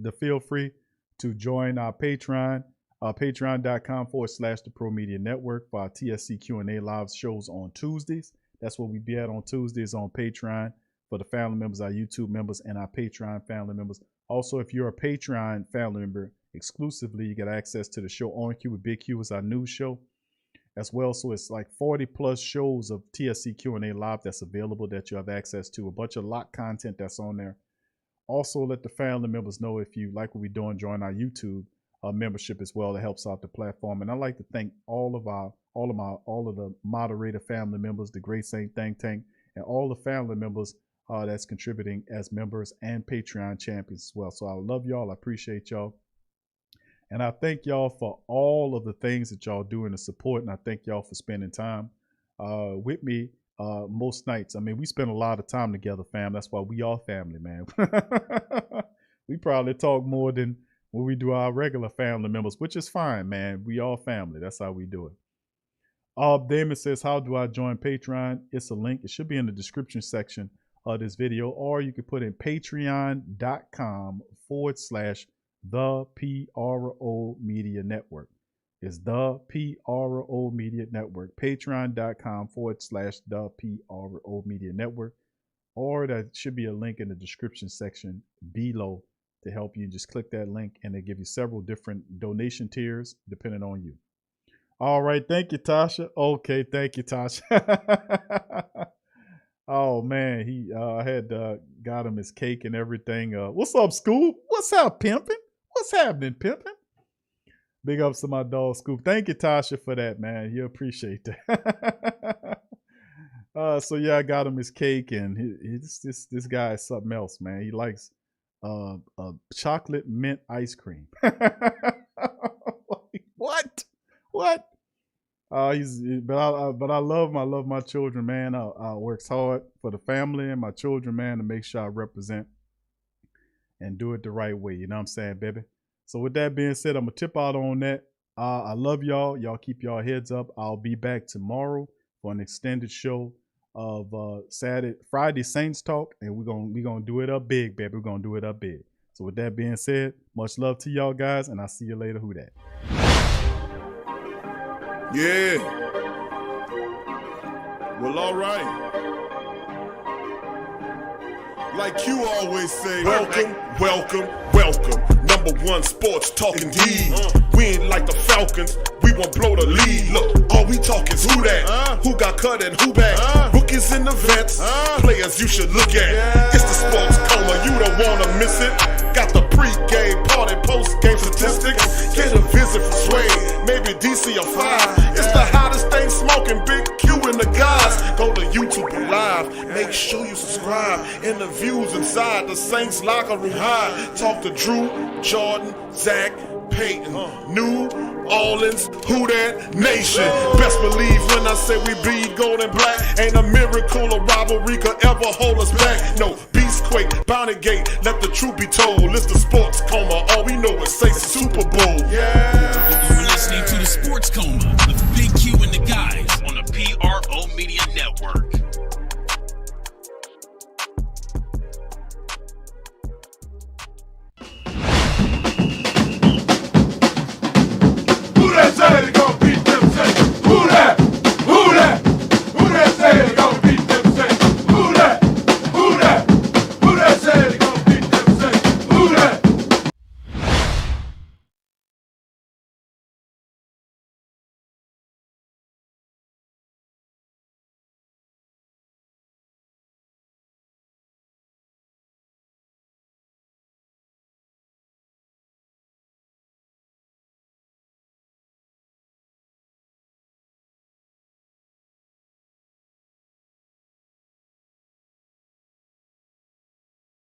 to feel free to join our Patreon, patreon.com/the Pro Media Network for our TSC Q&A live shows on Tuesdays. That's what we be at on Tuesdays on Patreon for the family members, our YouTube members, and our Patreon family members. Also, if you're a Patreon family member exclusively, you get access to the show On Q with Big Q. Is our new show as well. So it's like 40 plus shows of TSC Q&A live that's available that you have access to. A bunch of locked content that's on there. Also, let the family members know if you like what we're doing, join our YouTube membership as well. It helps out the platform. And I'd like to thank all of the moderator family members, the Great Saint Think Tank, and all the family members that's contributing as members and Patreon champions as well. So I love y'all. I appreciate y'all. And I thank y'all for all of the things that y'all do in the support. And I thank y'all for spending time with me most nights. I mean, we spend a lot of time together, fam. That's why we all family, man. We probably talk more than when we do our regular family members, which is fine, man. We all family. That's how we do it. Damon says, how do I join Patreon? It's a link. It should be in the description section of this video, or you can put in patreon.com/the PRO Media Network. It's the PRO Media Network. Patreon.com/the PRO Media Network. Or that should be a link in the description section below to help you. Just click that link and they give you several different donation tiers depending on you. All right. Thank you, Tasha. Okay. Thank you, Tasha. Oh, man. I had got him his cake and everything. What's up, Scoop? What's up, pimping? What's happening, pimping? Big ups to my dog, Scoop. Thank you, Tasha, for that, man. You appreciate that. So yeah, I got him his cake, and this guy is something else, man. He likes chocolate mint ice cream. What? What? But I love my children, man. I works hard for the family and my children, man, to make sure I represent and do it the right way. You know what I'm saying, baby? So with that being said, I'm gonna tip out on that. I love y'all. Y'all keep y'all heads up. I'll be back tomorrow for an extended show of Friday Saints Talk, and we're gonna do it up big, baby. We're gonna do it up big. So with that being said, much love to y'all guys, and I'll see you later. Who that? Yeah. Well, all right. Like you always say, welcome, welcome, welcome. #1 sports talking D. We ain't like the Falcons, we won't blow the lead. Look, all we talk is who that, who got cut and who back. Rookies and the vets, players you should look at. It's the sports coma, you don't wanna miss it. Got the pre-game, party, post-game statistics. Get a visit from Sway, maybe DC or 5. It's the hottest thing smoking, Big Q and the guys. Go to YouTube Live, make sure you subscribe. Interviews inside the Saints locker room high. Talk to Drew, Jordan, Zach, Peyton, New Orleans, who that nation. Best believe when I say we bleed gold and black. Ain't a miracle or rivalry could ever hold us back. No, Beastquake, Bounty Gate, let the truth be told. It's the sports coma, all we know is say Super Bowl. Yeah. You're listening to the Sports Coma.